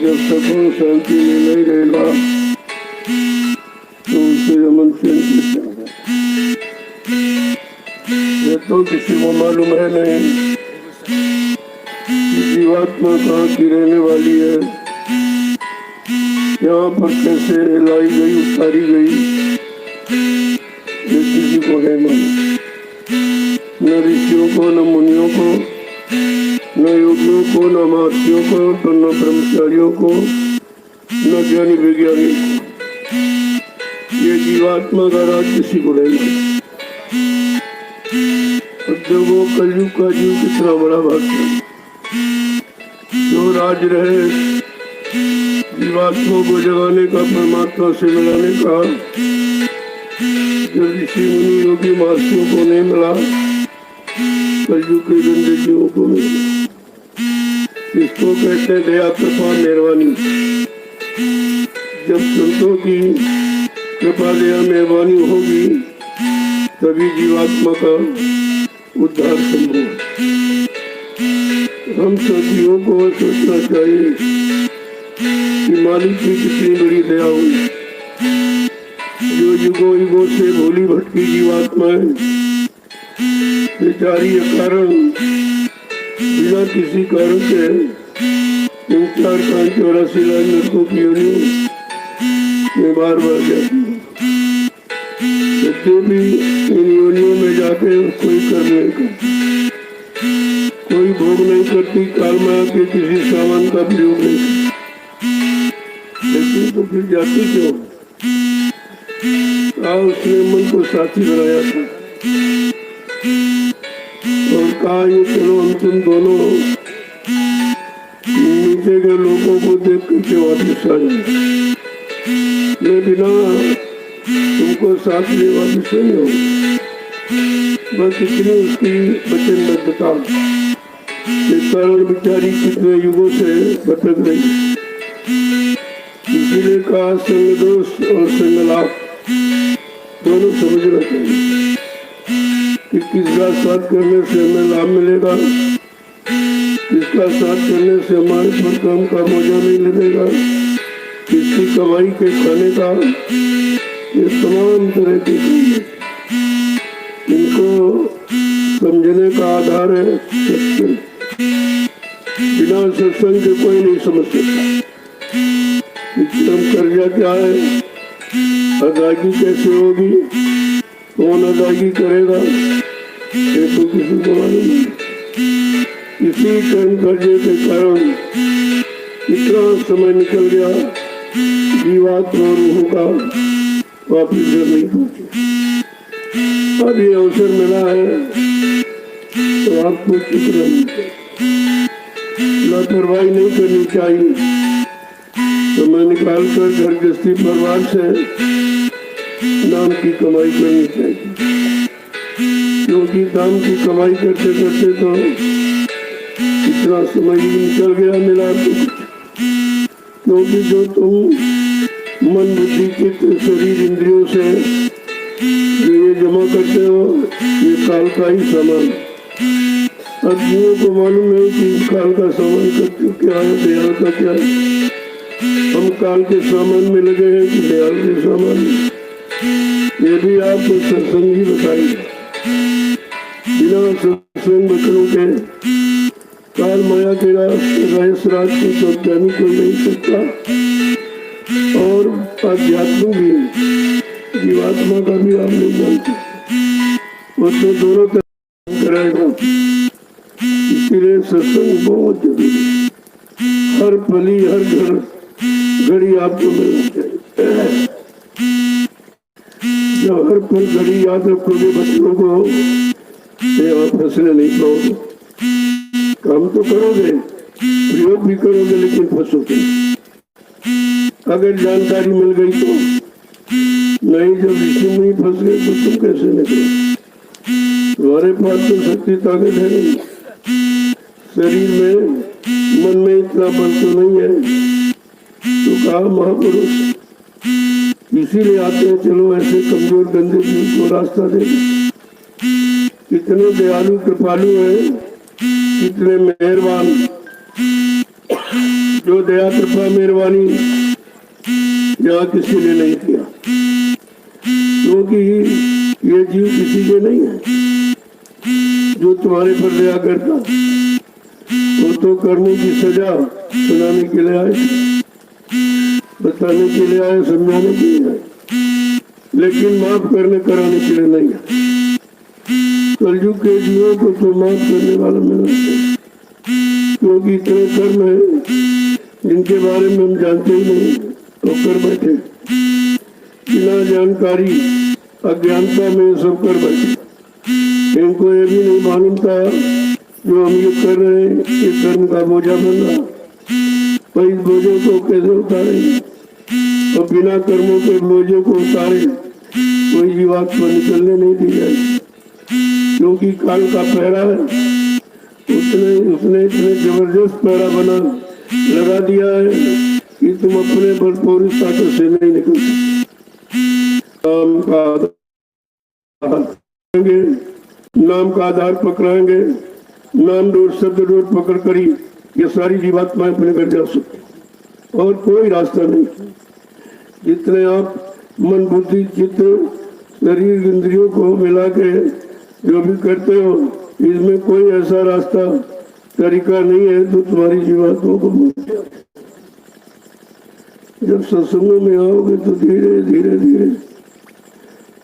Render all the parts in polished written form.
जब सुकून शांति में नहीं रहेगा तो उसे अमन शांति ये तो किसी को मालूम है नहीं जीवात्मा कहाँ की रहने वाली है, यहाँ पर कैसे लाई गई उतारी गई, ये किसी को है मालूम। न ऋषियों को, न मुनियों को, न योगियों को, न महर्षियों को, तो न ब्रह्मचारियों को, न ज्ञानी वैज्ञानिक को। ये जीवात्मा का राज किसी को नहीं। अब देखो कलयुग का जीव कितना बड़ा भाग्य, जो राज रहे जीवात्मा को जगाने का, परमात्मा से मिलाने का, जो ऋषि मुनि योगी महर्षियों को नहीं मिला, कलयुग के गंदे जीवों को मिला। इसको कहते हैं दया, कृपा, मेहरबानी। जब संतों की कृपा, दया, मेहरबानी होगी तभी जीवात्मा का उद्धार संभव। हम सखियों को सोचना चाहिए कि मालिक की कितनी बड़ी दया हुई, जो युगों युगों से भोली भटकी जीवात्माएं बेचारी कारण बिना किसी कारण के 4-5-84 लाख नरकों की योनियों में बार बार जाती है। भी इन योनियों में जाके कोई कर्म नहीं करती, कोई भोग नहीं करती, काल माया के किसी सामान का प्रयोग नहीं करती, लेकिन तो फिर जाती क्यों? उसने मन को साथी बनाया था और कहा ये चलो हम तुम दोनों नीचे के लोगों को देख करके वापिस आ जाए, मैं बिना तुमको साथ ले वापिस नहीं हो। बस इतनी उसकी वचनबद्धता इस कारण बेचारी कितने युगों से भटक रही। इसीलिए कहा संग दोष और संग लाभ दोनों समझना चाहिए कि किसका साथ करने से हमें लाभ मिलेगा, किसका साथ करने से हमारे पर काम का मौजा नहीं लगेगा, किसकी कमाई के खाने का, ये तमाम तरह की इनको समझने का आधार है सत्संग। बिना सत्संग के कोई नहीं समझ सकता। कर्जा क्या है, अदायगी कैसे होगी, कौन अदायगी करेगा, ये तो किसी को मालूम नहीं। इसी कर्म कर्जे के कारण इतना समय निकल गया, जीवात्मा रूह का वापिस घर नहीं पहुंचे। अब ये अवसर मिला है तो आपको चुप रहना चाहिए, लापरवाही नहीं करनी चाहिए। समय निकाल कर घर गृहस्थी परिवार से नाम की कमाई करनी चाहिए, क्योंकि नाम की कमाई करते करते तो इतना समय निकल गया मिला तो कुछ। क्योंकि जो तुम मन बुद्धि चित्त शरीर इंद्रियों से जो ये जमा करते हो ये काल का ही सामान। अब जीवों को मालूम है कि काल का सामान क्या है, दयाल का क्या है। हम काल के सामान में लगे हैं कि दयाल के सामान में, ये भी आपको सत्संग ही बताएंगे। बिना सत्संग बचनों के काल माया के रहस्य राज को सब जानी कोई नहीं सकता, और अध्यात्म भी जीवात्मा का भी आप नहीं जानते, वो तो दोनों तरह करेगा। इसीलिए सत्संग बहुत जरूरी है। हर पली हर घड़ी आपको मिलना चाहिए। जब हर पल घड़ी याद रखोगे बच्चों को तो आप फंसने नहीं पाओगे। काम तो करोगे, प्रयोग भी करोगे, लेकिन फंसोगे। अगर जानकारी मिल गई तो नहीं, जब ऋषि मुनि फंस गए तो तुम कैसे निकलो? तुम्हारे पास तो शक्ति ताकत है नहीं, शरीर में मन में इतना बल तो नहीं है। तो कहा महापुरुष इसीलिए आते हैं, चलो ऐसे कमजोर गंदे जीव को रास्ता दे। कितने दयालु कृपालु है, इतने मेहरबान, जो दया कृपा मेहरबानी यहाँ किसी ने नहीं किया, क्योंकि ये जीव किसी के नहीं है। जो तुम्हारे पर दया करता वो तो कर्मों की सजा सुनाने के लिए आए, बताने के लिए आए, समझाने के लिए आए, लेकिन माफ करने कराने के लिए नहीं है। कलयुग के जीवों को तो माफ करने वाला मिलना चाहिए, क्योंकि इतने कर्म है जिनके बारे में हम जानते ही नहीं तो कर बैठे, बिना जानकारी अज्ञानता में सब कर बैठे। इनको ये भी नहीं मालूम था जो हम ये कर रहे हैं ये कर्म का बोझा बन रहा, तो इस बोझों को कैसे उतारेंगे, और बिना कर्मों के बोझों को उतारे कोई जीवात्मा निकलने नहीं दी जाएगी, क्योंकि काल का पहरा है। उसने इतने जबरदस्त पहरा बना लगा दिया है कि तुम अपने भरपूर ताकत से नहीं निकल सकते। नाम का आधार पकड़ाएंगे, नाम डोर शब्द डोर पकड़ कर ही ये सारी जीवात्माएं अपने घर जा सकती, और कोई रास्ता नहीं। जितने आप मन बुद्धि चित्त शरीर इंद्रियों को मिला के जो भी करते हो, इसमें कोई ऐसा रास्ता तरीका नहीं है जो तुम्हारी जीवात्मा को मिल। जब सत्संगों में आओगे तो धीरे धीरे धीरे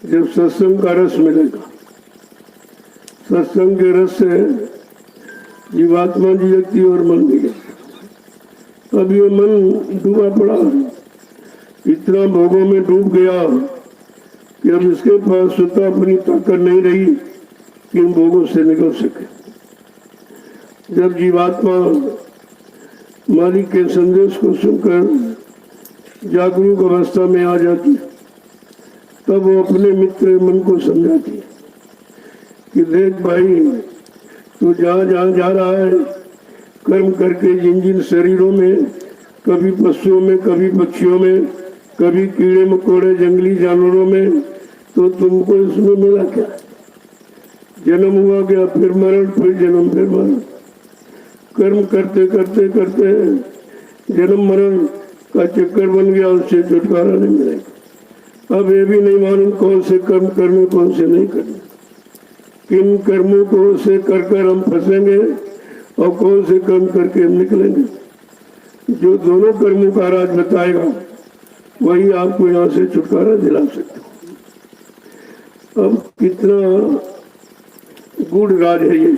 जब सत्संग का रस मिलेगा, सत्संग के रस से जीवात्मा जीवती और मन भी जाता। अब ये मन डूबा पड़ा, इतना भोगों में डूब गया कि अब इसके पास स्वतः अपनी ताकत नहीं रही कि इन भोगों से निकल सके। जब जीवात्मा मालिक के संदेश को सुनकर जागरूक अवस्था में आ जाती, तब वो अपने मित्र मन को समझाती है कि देख भाई, तू जहाँ जहाँ जा रहा है कर्म करके जिन जिन शरीरों में, कभी पशुओं में, कभी पक्षियों में, कभी कीड़े मकोड़े जंगली जानवरों में, तो तुमको इसमें मिला क्या? जन्म हुआ गया, फिर मरण, फिर जन्म, फिर मरण। कर्म करते करते करते जन्म मरण का चक्कर बन गया, उससे छुटकारा नहीं मिलेगा। अब ये भी नहीं मालूम कौन से कर्म करने कौन से नहीं करने, किन कर्मों को से कर कर हम फंसेंगे और कौन से कर्म करके हम निकलेंगे। जो दोनों कर्मों का राज बताएगा वही आपको यहाँ से छुटकारा दिला सकता। अब कितना गूढ़ राज है ये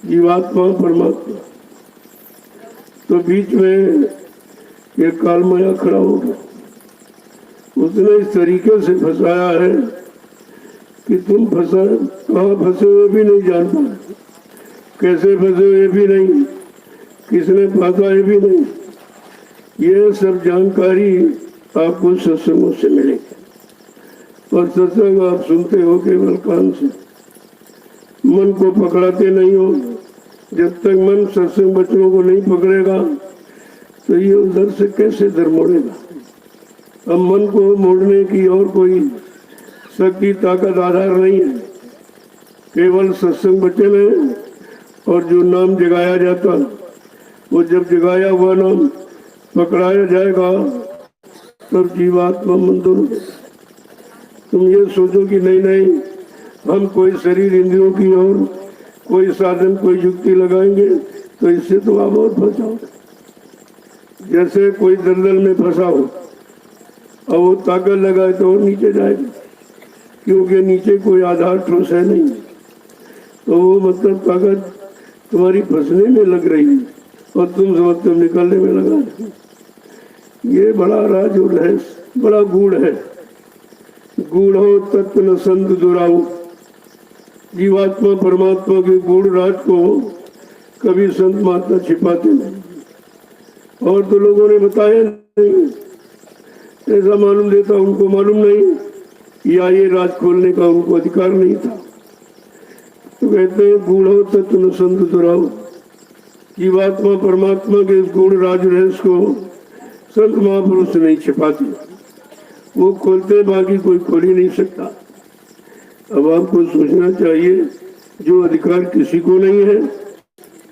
जीवात्मा परमात्मा। तो बीच में ये काल माया खड़ा हो गया, उसने इस तरीके से फंसाया है कि तुम कहाँ फंसे हुए भी नहीं जान पाए, कैसे फंसे हुए भी नहीं, किसने फंसा ये भी नहीं। ये सब जानकारी आपको सत्संगों से मिलेगी, और सत्संग आप सुनते हो केवल कान से, मन को पकड़ाते नहीं हो। जब तक मन सत्संग वचनों को नहीं पकड़ेगा तो ये उधर से कैसे दर मोड़ेगा। अब मन को मोड़ने की और कोई शक्ति ताकत आधार नहीं है, केवल सत्संग वचन है। और जो नाम जगाया जाता, वो जब जगाया हुआ नाम पकड़ाया जाएगा तब जीवात्मा मन दोनों। तुम ये सोचो कि नहीं नहीं, हम कोई शरीर इंद्रियों की और कोई साधन कोई युक्ति लगाएंगे तो इससे तो आप और फंसाओ। जैसे कोई दलदल में फंसा हो और वो ताकत लगाए तो और नीचे जाएगा, क्योंकि नीचे कोई आधार ठोस है नहीं। तो वो मतलब ताकत तुम्हारी फंसने में लग रही है और तुम समझते हो निकलने में लगा है। ये बड़ा राज और रहस्य बड़ा गूढ़ है। गूढ़ो तत्व न संत दुराऊ। जीवात्मा परमात्मा के गूढ़ राज को कभी संत महात्मा छिपाते नहीं, और तो लोगों ने बताया नहीं, ऐसा मालूम देता उनको मालूम नहीं, या ये राज खोलने का उनको अधिकार नहीं था। तो कहते हैं गूढ़ो तत्व न संत दुराऊ। जीवात्मा परमात्मा के इस गूढ़ राज रहस्य को संत महापुरुष नहीं छिपाते, वो खोलते, बाकी कोई खोल ही नहीं सकता। अब आपको सोचना चाहिए जो अधिकार किसी को नहीं है।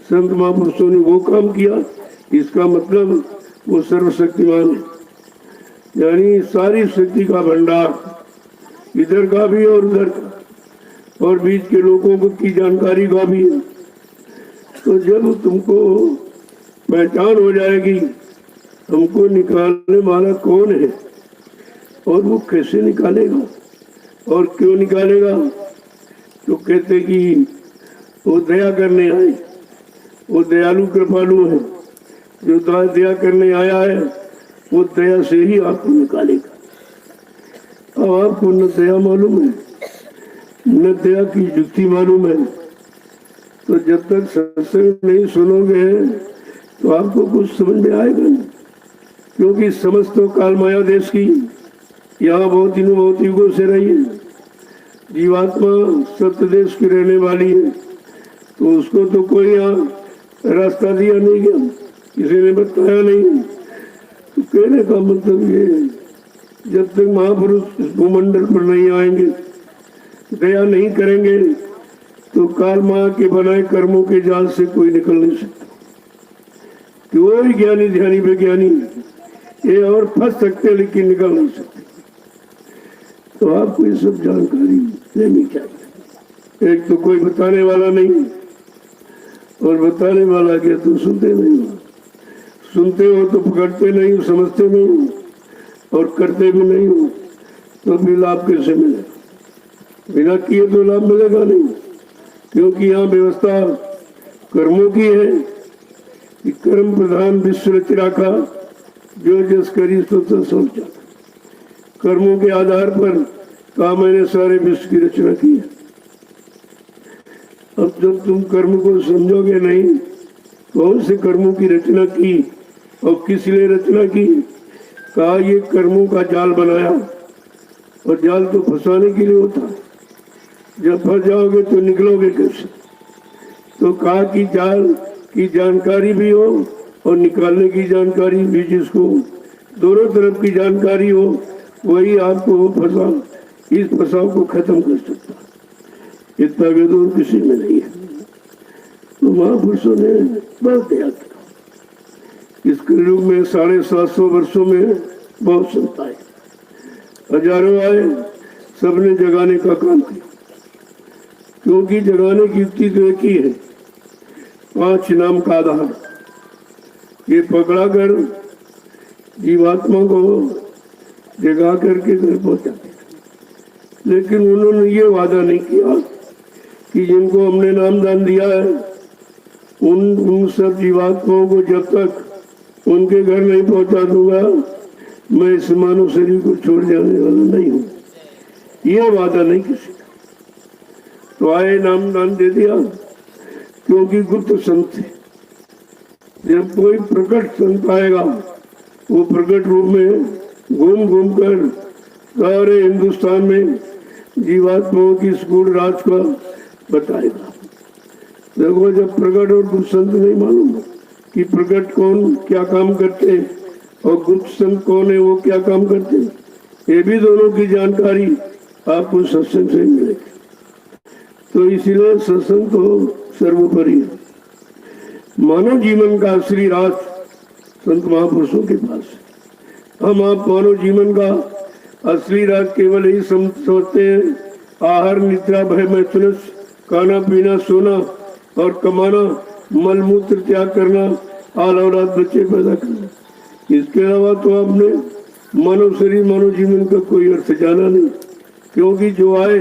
संत महापुरुषों ने वो काम किया, इसका मतलब वो सर्वशक्तिमान है, यानी सारी शक्ति का भंडार, इधर का भी और उधर का, और बीच के लोगों को की जानकारी का भी है। तो जब तुमको पहचान हो जाएगी हमको निकालने वाला कौन है और वो कैसे निकालेगा और क्यों निकालेगा, तो कहते कि वो दया करने आए, वो दयालु कृपालु है, जो दया करने आया है वो दया से ही आपको निकालेगा। अब आपको न दया मालूम है न दया की युक्ति मालूम है, तो जब तक सत्संग नहीं सुनोगे तो आपको कुछ समझ में आएगा नहीं, क्योंकि समझ तो काल माया देश की यहाँ बहुत दिनों बहुत युगों से रही है। जीवात्मा सत्य देश की रहने वाली है, तो उसको तो कोई यहाँ रास्ता दिया नहीं गया, किसी ने बताया नहीं। तो कहने का मतलब ये है, जब तक महापुरुष इस भूमंडल पर नहीं आएंगे, दया नहीं करेंगे, तो काल माया के बनाए कर्मों के जाल से कोई निकल नहीं सकता। कोई ज्ञानी ध्यानी विज्ञानी ये और फंस सकते लेकिन निकल नहीं सकते। तो आपको ये सब जानकारी लेनी चाहिए। एक तो कोई बताने वाला नहीं, और बताने वाला क्या तो सुनते नहीं हो, सुनते हो तो पकड़ते नहीं हो, समझते नहीं हो और करते भी नहीं हो, तो भी लाभ कैसे मिलेगा? बिना किए तो लाभ मिलेगा नहीं, क्योंकि यहाँ व्यवस्था कर्मों की है कि कर्म प्रधान विश्व रच राखा, जो जस करी तो सोचा। कर्मों के आधार पर कहा मैंने सारे विश्व की रचना की है। अब जब तुम कर्म को समझोगे नहीं, कौन से कर्मों की रचना की और किस लिए रचना की, कहा ये कर्मों का जाल बनाया, और जाल तो फंसाने के लिए होता है, जब फंस जाओगे तो निकलोगे कैसे? तो कहा कि जाल की जानकारी भी हो और निकालने की जानकारी भी, जिसको दोनों तरफ की जानकारी हो वही आपको फंसा, इस फंसाव को खत्म कर सकता। इतना गदूर किसी में नहीं है। तो महापुरुषों ने बहुत दया किया। इस कलयुग में 750 वर्षों में बहुत संत आए, हजारों आए, सबने जगाने का काम किया, क्योंकि जगाने की युक्ति तो एक ही है, 5 नाम का आधार, ये पकड़ा कर जीवात्मा को जगा करके घर पहुंचाते। लेकिन उन्होंने ये वादा नहीं किया कि जिनको हमने नाम दान दिया है उन सब जीवात्माओं को जब तक उनके घर नहीं पहुंचा दूंगा मैं इस मानव शरीर को छोड़ जाने वाला नहीं हूँ। ये वादा नहीं किसी का। तो आए, नाम दान दे दिया, क्योंकि गुप्त संत थे। जब कोई प्रकट संत आएगा वो प्रकट रूप में घूम घूम कर सारे हिंदुस्तान में जीवात्माओं की स्कूल राज का बताएगा। देखो, जब प्रकट और गुप्त संत नहीं मालूम कि प्रकट कौन क्या काम करते और गुप्त संत कौन है वो क्या काम करते, ये भी दोनों की जानकारी आपको सत्संग से मिलेगी। तो इसीलिए सत्संग तो सर्वोपरि है। मानव जीवन का असली राज संत महापुरुषों के पास है। हम आप मानव जीवन का असली राज केवल यही समझते हैं, आहार निद्रा भय मैथुन, खाना पीना सोना और कमाना, मल मूत्र त्याग करना, आल औलाद बच्चे पैदा करना। इसके अलावा तो आपने मानव शरीर मानव जीवन का कोई अर्थ जाना नहीं, क्योंकि जो आए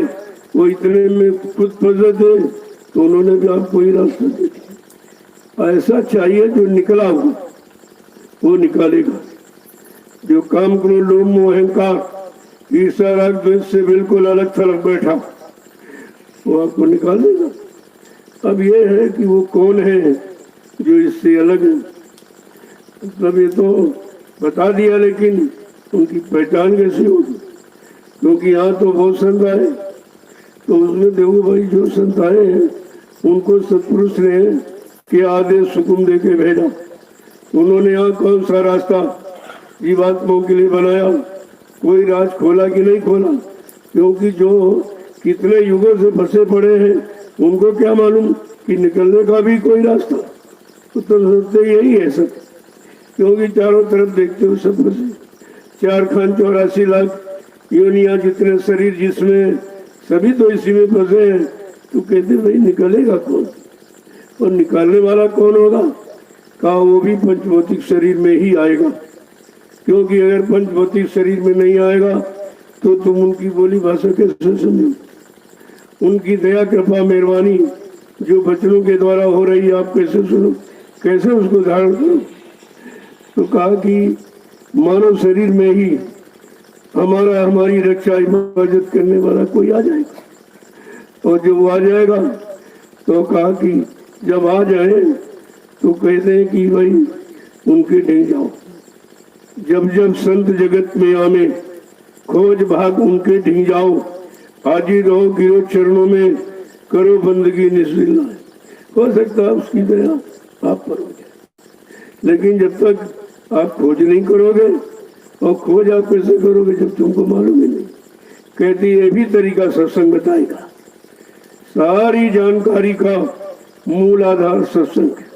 वो इतने में खुद फंसे थे तो उन्होंने भी आपको ही रास्ता दे दिया। ऐसा चाहिए जो निकला हो वो निकालेगा। जो काम करो लोभ मोह अहंकार ईर्ष्या राग द्वेष से बिल्कुल अलग थलग बैठा, वो आपको निकाल देगा। अब ये है कि वो कौन है जो इससे अलग है, मतलब ये तो बता दिया, लेकिन उनकी पहचान कैसी होगी? क्योंकि यहाँ तो बहुत संत आए, तो उसमें देखो भाई जो संत आए हैं उनको सतपुरुष ने क्या आदेश हुक्म दे के भेजा। उन्होंने यहाँ कौन सा रास्ता जीवात्माओं के लिए बनाया, कोई राज खोला कि नहीं खोला? क्योंकि जो कितने युगों से फंसे पड़े हैं उनको क्या मालूम कि निकलने का भी कोई रास्ता। तो सोचते यही है सब, क्योंकि चारों तरफ देखते हो सब फंसे। 4,84 लाख योनिया जितने शरीर जिसमें, सभी तो इसी में फंसे हैं। तो कहते भाई निकलेगा कौन, और निकालने वाला कौन होगा? कहा वो भी पंचभौतिक शरीर में ही आएगा, क्योंकि अगर पंचभौतिक शरीर में नहीं आएगा तो तुम उनकी बोली भाषा कैसे समझो? उनकी दया कृपा मेहरबानी जो बचनों के द्वारा हो रही है, आप कैसे सुनो, कैसे उसको धारण करो? तो कहा कि मानव शरीर में ही हमारी रक्षा हिफाजत करने वाला कोई आ जाएगा, और जब वो आ जाएगा तो कहा कि जब आ जाए तो कहते हैं कि भाई उनके ढेर जाओ। जब जब संत जगत में आमे, खोज भाग उनके ढीं जाओ। हाजी रहो गिरो चरणों में, करो बंदगी निस्बिल्ला। हो सकता है उसकी दया आप पर हो जाए, लेकिन जब तक आप खोज नहीं करोगे, और खोज आप कैसे करोगे जब तुमको मालूम ही नहीं। कहती ये भी तरीका सत्संग बताएगा। सारी जानकारी का मूल आधार सत्संग है।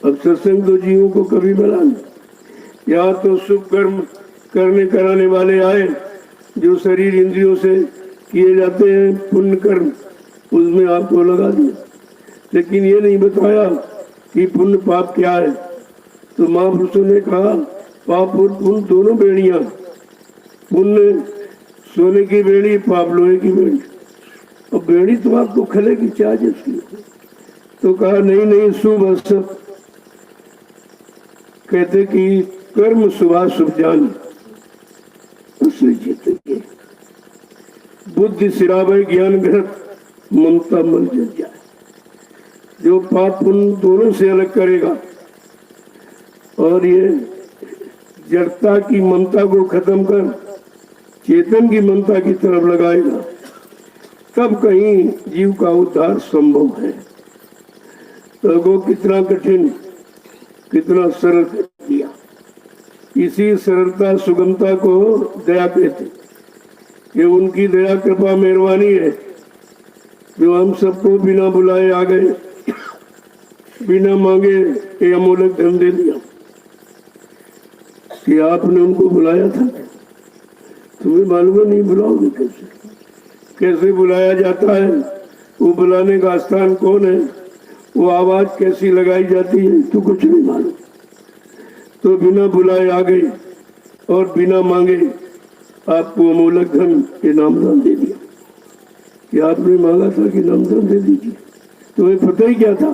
अब सत्संग तो जीवों को कभी मिला नहीं। या तो शुभ कर्म करने कराने वाले आए, जो शरीर इंद्रियों से किए जाते हैं पुण्य कर्म, उसमें आपको लगा दिया, लेकिन ये नहीं बताया कि पुण्य पाप क्या है। तो महापुरुषों ने कहा पाप और पुण्य दोनों बेड़ियां, पुण्य सोने की बेड़ी, पाप लोहे की बेड़ी। और बेड़ी तो आपको खलेगी चार्ज उसकी। तो कहा नहीं शुभ असत, कहते कि कर्म शुभा शुभ जान, उससे जीतेंगे। बुद्धि सिरावे ज्ञान घृत, ममता मन जल जाए। जो पाप पुण्य दोनों से अलग करेगा और ये जड़ता की ममता को खत्म कर चेतन की ममता की तरफ लगाएगा, तब कहीं जीव का उद्धार संभव है। तो वो कितना कठिन, कितना सरल कर दिया। इसी सरलता सुगमता को दया कहते, कि उनकी दया कृपा मेहरबानी है जो हम सबको बिना बुलाए आ गए, बिना मांगे ये अमूलक धन दे दिया। कि आपने उनको बुलाया था, तुम्हें मालूम है नहीं बुलाओगे कैसे? कैसे बुलाया जाता है, वो बुलाने का स्थान कौन है, वो आवाज कैसी लगाई जाती है, तो कुछ नहीं मालूम। तो बिना बुलाए आ गए और बिना मांगे आपको अमूलक धन इनाम दान दे दिया। कि आपने मांगा था कि इनाम दान दे दीजिए, तुम्हें पता ही क्या था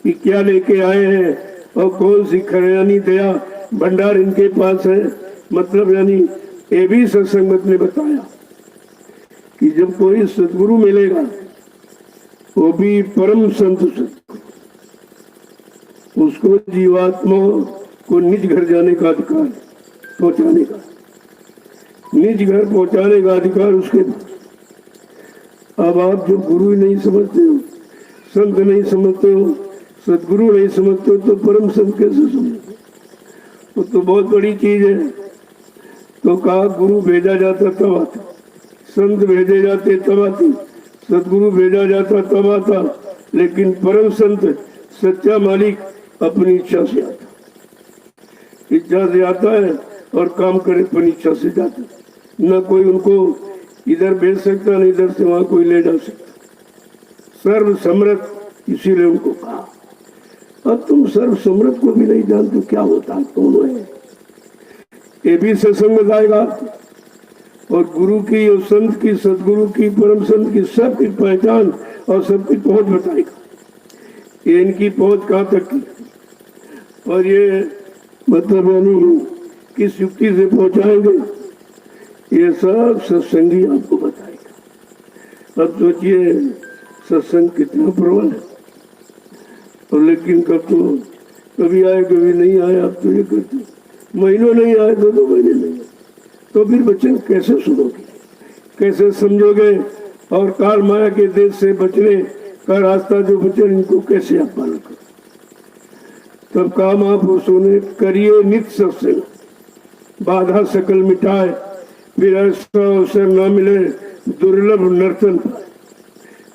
कि क्या लेके आए हैं और कौन सी खजानी दया भंडार इनके पास है। मतलब यानी ये भी सत्संगत ने बताया कि जब कोई सदगुरु मिलेगा, वो भी परम संत सदगुरु, उसको जीवात्मा को निज घर जाने का अधिकार, पहुंचाने का, निज घर पहुंचाने का अधिकार उसके। अब आप जो गुरु नहीं समझते हो, संत नहीं समझते हो, सदगुरु नहीं समझते हो, तो परम संत कैसे समझते? वो तो बहुत बड़ी चीज है। तो कहा गुरु भेजा जाता तब आता, संत भेजे जाते तब आते, सदगुरु भेजा जाता तब आता, लेकिन परम संत सच्चा मालिक अपनी इच्छा से आता, इच्छा से आता है और काम करे अपनी इच्छा से जाता। न कोई उनको इधर भेज सकता, न इधर से वहां कोई ले जा सकता। सर्व समर्थ, इसीलिए उनको कहा। अब तुम सर्व समर्थ को भी नहीं जानते क्या होता है, कौन है? ये भी सत्संग बताएगा। और गुरु की और संत की, सदगुरु की, परम संत की सबकी पहचान और सबकी पहुंच बताएगा। ये इनकी पहुंच कहाँ तक की, और ये मतलब यानी किस युक्ति से पहुंचाएंगे, ये सब सत्संगी आपको बताएगा। अब सोचिए सत्संग कितना प्रबल है। और लेकिन कब तो कभी आए कभी नहीं आए। आप तो ये करते महीनों नहीं आए, 2 महीने नहीं आए, तो फिर बच्चे कैसे सुनोगे, कैसे समझोगे? और काल माया के देश से बचने का रास्ता जो बचे, इनको कैसे आप पालन करो? तब काम आप सुने, करिए नित्य सत्संग, बाधा सकल मिटाए, फिर ऐसा अवसर न मिले दुर्लभ नर्तन पाए।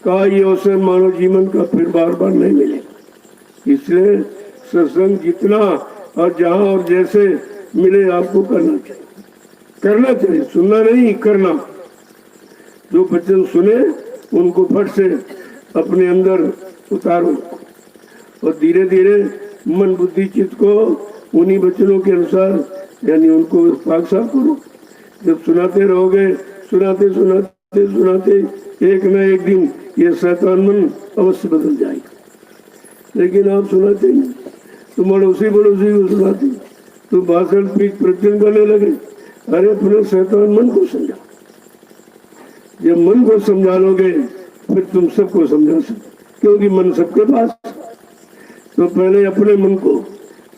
कहा ये अवसर मानव जीवन का फिर बार बार नहीं मिलेगा। इसलिए सत्संग जितना और जहां और जैसे मिले आपको करना चाहिए, करना चाहिए, सुनना नहीं करना। जो वचन सुने उनको फट से अपने अंदर उतारो और धीरे धीरे मन बुद्धि चित्त को उन्हीं वचनों के अनुसार यानी उनको पाक साफ करो। जब सुनाते रहोगे, सुनाते सुनाते सुनाते एक न एक दिन ये शैतान मन अवश्य बदल जाएगा। लेकिन आप सुनाते नहीं, तुम अड़ोसी पड़ोसी को सुनाते, तुम भाषण पीठ प्रवचन करने लगे। अरे अपने शैतान मन को समझा। जब मन को समझा लोगे फिर तुम सबको समझा सकते, क्योंकि मन सबके पास। तो पहले अपने मन को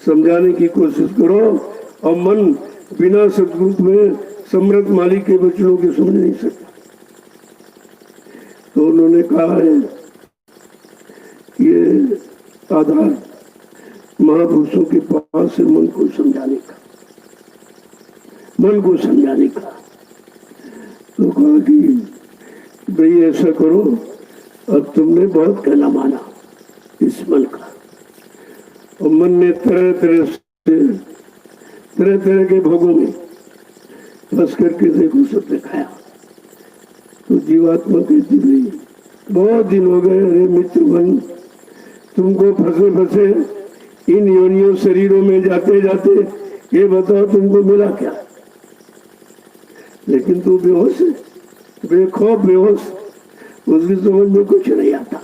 समझाने की कोशिश करो और मन बिना सदगुरु में समृद्ध मालिक के वचनों के समझ नहीं सकता। तो उन्होंने कहा है ये आधार महापुरुषों के पास से मन को समझाने का, मन को समझाने का। तो कहा कि भाई ऐसा करो, अब तुमने बहुत कहना माना इस मन का, और मन ने तरह तरह के भोगों में फंस करके देखो सब दिखाया। तो जीवात्मा कहती भाई बहुत दिन हो गए, अरे मित्र मन तुमको फंसे फंसे इन योनियों शरीरों में जाते जाते ये बताओ तुमको मिला क्या। लेकिन तू बेहोश है, बेखौफ बेहोश, उसकी समझ में कुछ नहीं आता।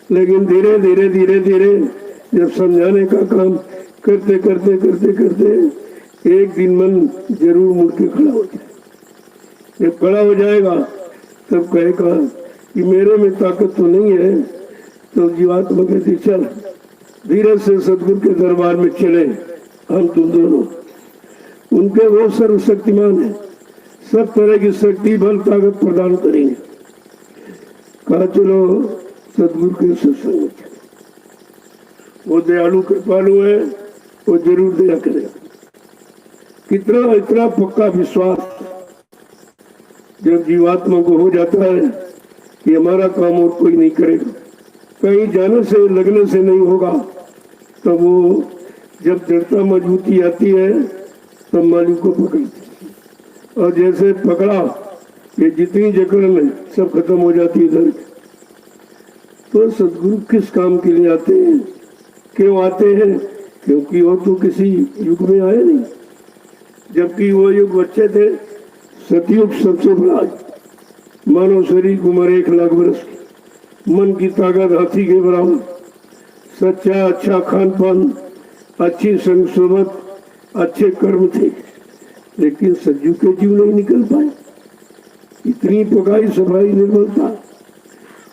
लेकिन धीरे धीरे धीरे धीरे जब समझाने का काम करते करते करते करते एक दिन मन जरूर मुड़ के खड़ा हो जाए। जब खड़ा हो जाएगा तब कहेगा कि मेरे में ताकत तो नहीं है। तो जीवात्मा कहती चल धीरे से सदगुरु के दरबार में चले, हम तुम दोनों। उनके वो सर्वशक्तिमान है, सब तरह की शक्ति बल ताकत प्रदान करेंगे। कहा चलो सदगुरु के सत्संग में चले, वो दयालु कृपालु है, वो जरूर दया करेगा। कितना इतना पक्का विश्वास जब जीवात्मा को हो जाता है कि हमारा काम और कोई नहीं करेगा, कहीं जाने से लगने से नहीं होगा, तो वो जब दृढ़ता मजबूती आती है तब मालिक को पकड़ती है। और जैसे पकड़ा ये जितनी जकड़न है सब खत्म हो जाती है इधर। तो सदगुरु किस काम के लिए आते हैं, क्यों आते हैं? क्योंकि वो तो किसी युग में आए नहीं, जबकि वो युग बच्चे थे। सतयुग सबसे बड़ा मानव शरीर की उम्र 1,00,000 वर्ष की, मन की ताकत हाथी के बराबर, सच्चा अच्छा खान पान, अच्छी संग सोबत, अच्छे कर्म थे। लेकिन सज्जू के जीव नहीं निकल पाए, इतनी पकाई सफाई निर्मलता।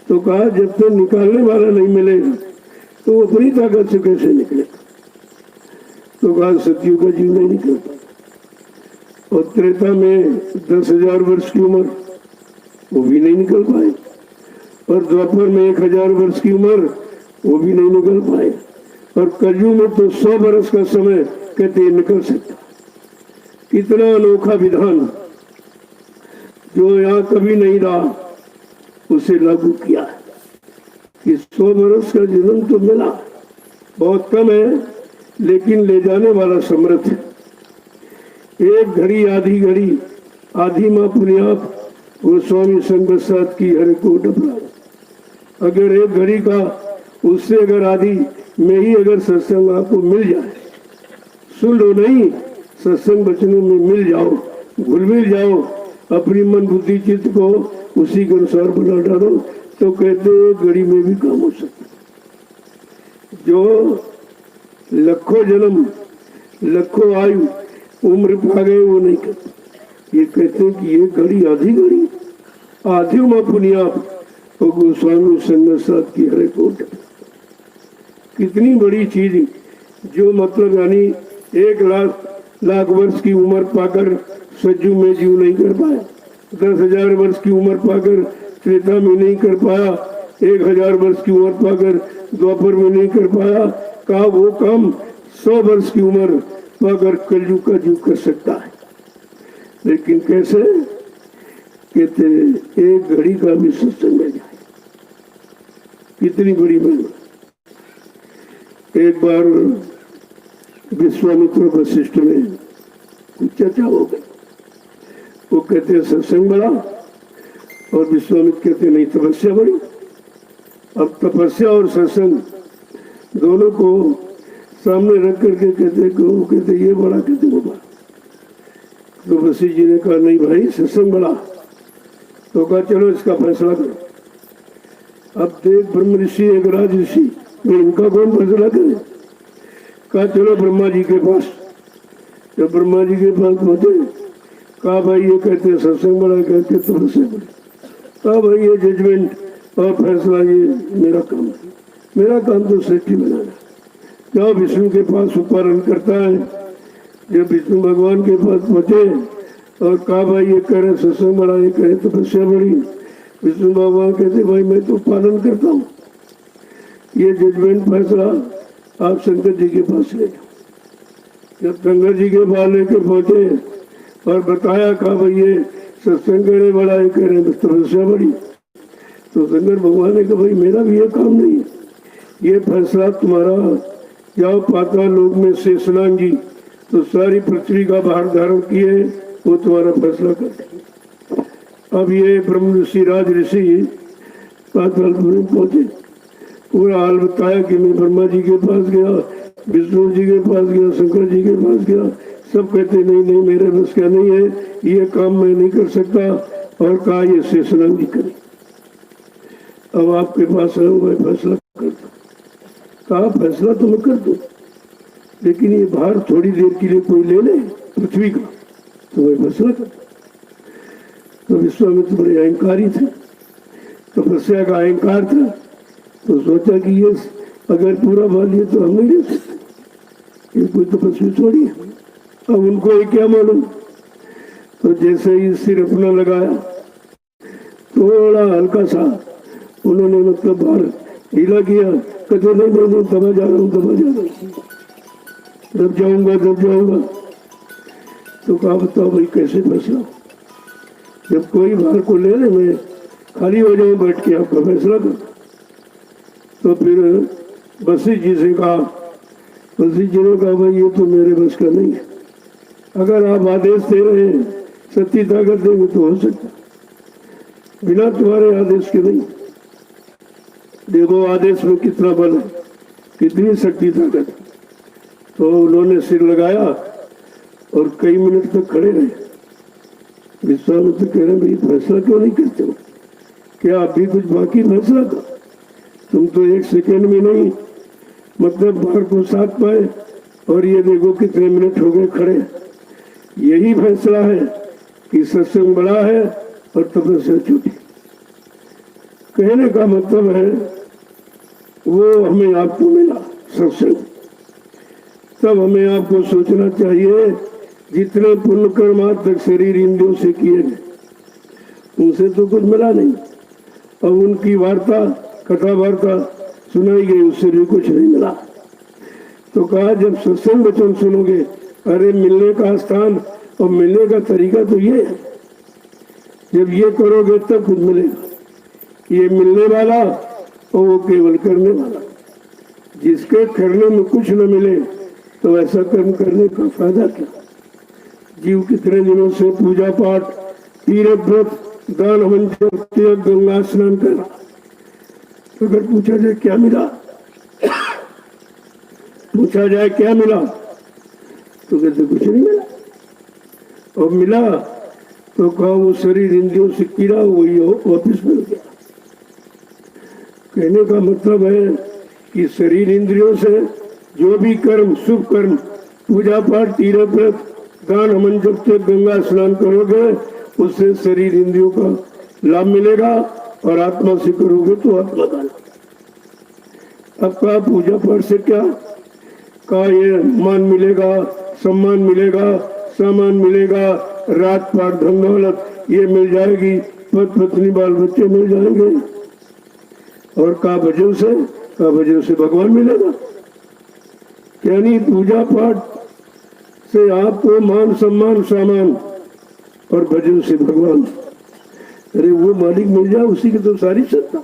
तो कहा जब तक निकालने वाला नहीं मिलेगा तो वो अपनी ताकत से कैसे निकलेगा। तो कहा सतयुग का जीव नहीं निकल पाए। और त्रेता में 10,000 वर्ष की उम्र, वो भी नहीं निकल पाए। और द्वापर में 1,000 वर्ष की उम्र, वो भी नहीं निकल पाए। और कलयुग में तो 100 वर्ष का समय कहते निकल सकता। कितना अनोखा विधान जो यहाँ कभी नहीं रहा उसे लागू किया है कि 100 वर्ष का जन्म तो मिला, बहुत कम है, लेकिन ले जाने वाला समर्थ है। एक घड़ी आधी घड़ी आधी माँ पुण्याप वो स्वामी संगत की हर को डबरा। अगर एक घड़ी का उससे अगर आधी में ही अगर सत्संग आपको मिल जाए, सुन लो नहीं, सत्संग वचनों में मिल जाओ, घुल मिल जाओ, अपनी मन बुद्धि चित्त को उसी के अनुसार बना डालो, तो कहते एक घड़ी में भी काम हो सकता। जो लाखों जन्म लाखों आयु उम्र पा गए वो नहीं कहते। ये कहते कि ये घड़ी आधी घड़ी आधी माँ पुण्याप और गोस्वामी संगत की हरे कोट। कितनी बड़ी चीज, जो मतलब यानी 1,00,000 वर्ष की उम्र पाकर सज्जू में जीव नहीं कर पाया, 10,000 वर्ष की उम्र पाकर त्रेता में नहीं कर पाया, 1,000 वर्ष की उम्र पाकर द्वापर में नहीं कर पाया। कहा वो काम 100 वर्ष की उम्र पाकर कलयुग का जीव कर सकता है। लेकिन कैसे? कहते एक घड़ी का भी सत्संग मिल जाए, कितनी बड़ी महिमा। एक बार विश्वामित्र वशिष्ठ में कुछ चर्चा हो गई। वो कहते हैं सत्संग बढ़ा, और विश्वामित्र कहते नहीं तपस्या बढ़ी। अब तपस्या और सत्संग दोनों को सामने रख करके कहते वो कहते ये बड़ा, कहते वो बड़ा। तो वशिष्ठ जी ने कहा नहीं भाई सत्संग बढ़ा। तो कहा चलो इसका फैसला करो। अब देख ब्रह्म ऋषि एक राज ऋषि, इनका कौन फैसला करे। कहा चलो ब्रह्मा जी के पास। जब ब्रह्मा जी के पास पहुंचे, कहा भाई ये कहते सत्संग बड़ा, कहते तपस्या बड़ी। कहा भाई ये जजमेंट और फैसला ये मेरा काम है, मेरा काम तो सृष्टि बनाना। जाओ विष्णु के पास उपकरण करता है। जब विष्णु भगवान के पास पहुंचे और कहा भाई ये कह रहे सत्संग बड़ा, ये कहे तपस्या बड़ी। विष्णु भगवान कहते भाई मैं तो पालन करता हूँ, ये जजमेंट फैसला आप शंकर जी के पास ले जाओ। जब शंकर जी के पास लेके पहुंचे और बताया, कहा भाई ये सत्संग करे बड़ा, ये कह रहे तपस्या बड़ी। तो शंकर भगवान ने कहा भाई मेरा भी ये काम नहीं है, ये फैसला तुम्हारा। जाओ पाताल लोक में शेषनाग जी तो सारी पृथ्वी का भार धारण किए, वो तुम्हारा फैसला करते। अब ये ब्रह्म ऋषि राज ऋषि पातालपुर में पहुंचे, पूरा हाल बताया कि मैं ब्रह्मा जी के पास गया, विष्णु जी के पास गया, शंकर जी के पास गया। सब कहते नहीं नहीं मेरे बस का नहीं है, ये काम मैं नहीं कर सकता। और कहा ये शेषनाग जी करे। अब आपके पास है मैं फैसला कर दो। कहा फैसला तो मैं कर दूं, लेकिन ये भार थोड़ी देर के लिए कोई ले ले पृथ्वी का, तो मैं फैसला कर दूं। तो विश्वामित्र बड़े अहंकारी थे, तपस्या का अहंकार था। तो सोचा कि ये अगर पूरा भार लिए तो हम नहीं ले सकते, ये कोई तपस्वी थोड़ी है। अब उनको ये क्या मालूम। तो जैसे ही सिर अपना लगाया, थोड़ा हल्का सा उन्होंने मतलब बाहर ढीला किया। कहते नहीं नहीं नहीं दबा जा रहा हूँ, दबा जा रहा हूँ, दब जाऊंगा दब जाऊंगा। तो कहा बताओ भाई कैसे फैसला। जब कोई बाहर को ले ले मैं खाली हो जाऊं बैठ के, आपका फैसला कर। तो फिर वशिष्ठ जी से कहा, वशिष्ठ जी ने कहा भाई ये तो मेरे बस का नहीं है, अगर आप आदेश दे रहे हैं सत्य ताकत देंगे तो हो सकता, बिना तुम्हारे आदेश के नहीं। देखो आदेश में कितना बल है, कितनी शक्ति ताकत। तो उन्होंने सिर लगाया और कई मिनट तक खड़े रहे। विश्वामित्र कह रहे भाई फैसला क्यों नहीं करते हो, क्या अभी कुछ बाकी फैसला करो। तुम तो एक सेकेंड में नहीं मतलब बाहर को साथ पाए, और ये देखो कितने मिनट हो गए खड़े। यही फैसला है कि सत्संग बड़ा है और तपस्या छोटी। कहने का मतलब है वो हमें आपको मिला सत्संग, तब हमें आपको सोचना चाहिए जितने पुण्य कर्म आज तक शरीर इंद्रियों से किए गए उनसे तो कुछ मिला नहीं। अब उनकी वार्ता कथा वार्ता सुनाई गई, उससे भी कुछ नहीं मिला। तो कहा जब सत्संग वचन सुनोगे, अरे मिलने का स्थान और मिलने का तरीका तो ये है, जब ये करोगे तब कुछ मिलेगा। ये मिलने वाला और वो केवल करने वाला। जिसके करने में कुछ न मिले तो ऐसा कर्म करने का फायदा क्या। जीव कितने दिनों से पूजा पाठ, तीर्थ व्रत, दान हवन, गंगा स्नान करना, तो अगर पूछा जाए क्या मिला, पूछा जाए क्या मिला, तो कहते कुछ नहीं मिला। और मिला तो कहा वो शरीर इंद्रियों से कीड़ा वही वापिस मिल गया। कहने का मतलब है कि शरीर इंद्रियों से जो भी कर्म, शुभ कर्म, पूजा पाठ, तीर्थ व्रत, दान हवन, जब तक गंगा स्नान करोगे उससे शरीर इंद्रियों का लाभ मिलेगा, और आत्मा से करोगे तो आत्मा का। अब कहा पूजा पाठ से क्या, कहा ये मान मिलेगा, सम्मान मिलेगा, सामान मिलेगा, रात पाट धन दौलत ये मिल जाएगी, पत पत्नी बाल बच्चे मिल जाएंगे। और कहा भजन से, कहा भजन से भगवान मिलेगा। यानी पूजा पाठ से आपको मान सम्मान सामान, और भजन से भगवान। अरे वो मालिक मिल जाए उसी की तो सारी सत्ता,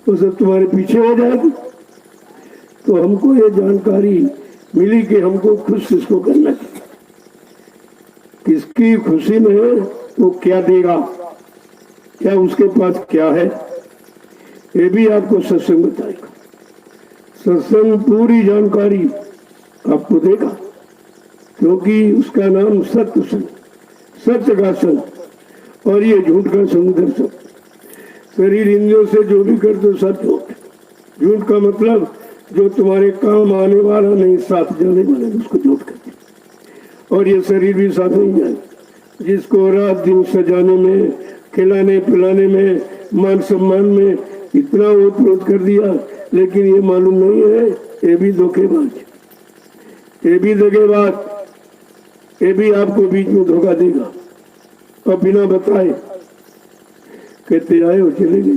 वो सब तुम्हारे पीछे हो जाएगी। तो हमको ये जानकारी मिली कि हमको खुश किसको करना चाहिए, किसकी खुशी में वो क्या देगा, क्या उसके पास क्या है, ये भी आपको सत्संग बताएगा। सत्संग पूरी जानकारी आपको देगा, क्योंकि उसका नाम सत्य संग, सत्य का संग, और ये झूठ का संग दर्शन। शरीर इंद्रियों से जो भी करते सब झूठ। झूठ का मतलब जो तुम्हारे काम आने वाला नहीं, साथ जाने वाला, उसको झूठ कहते। और ये शरीर भी साथ नहीं जाए, जिसको रात दिन सजाने में, खिलाने पिलाने में, मान सम्मान में इतना ओत कर दिया, लेकिन ये मालूम नहीं है ये भी धोखेबाज, ये भी दगेबाज, ये भी आपको बीच में धोखा देगा। और बिना बताए कहते आए और चले गए,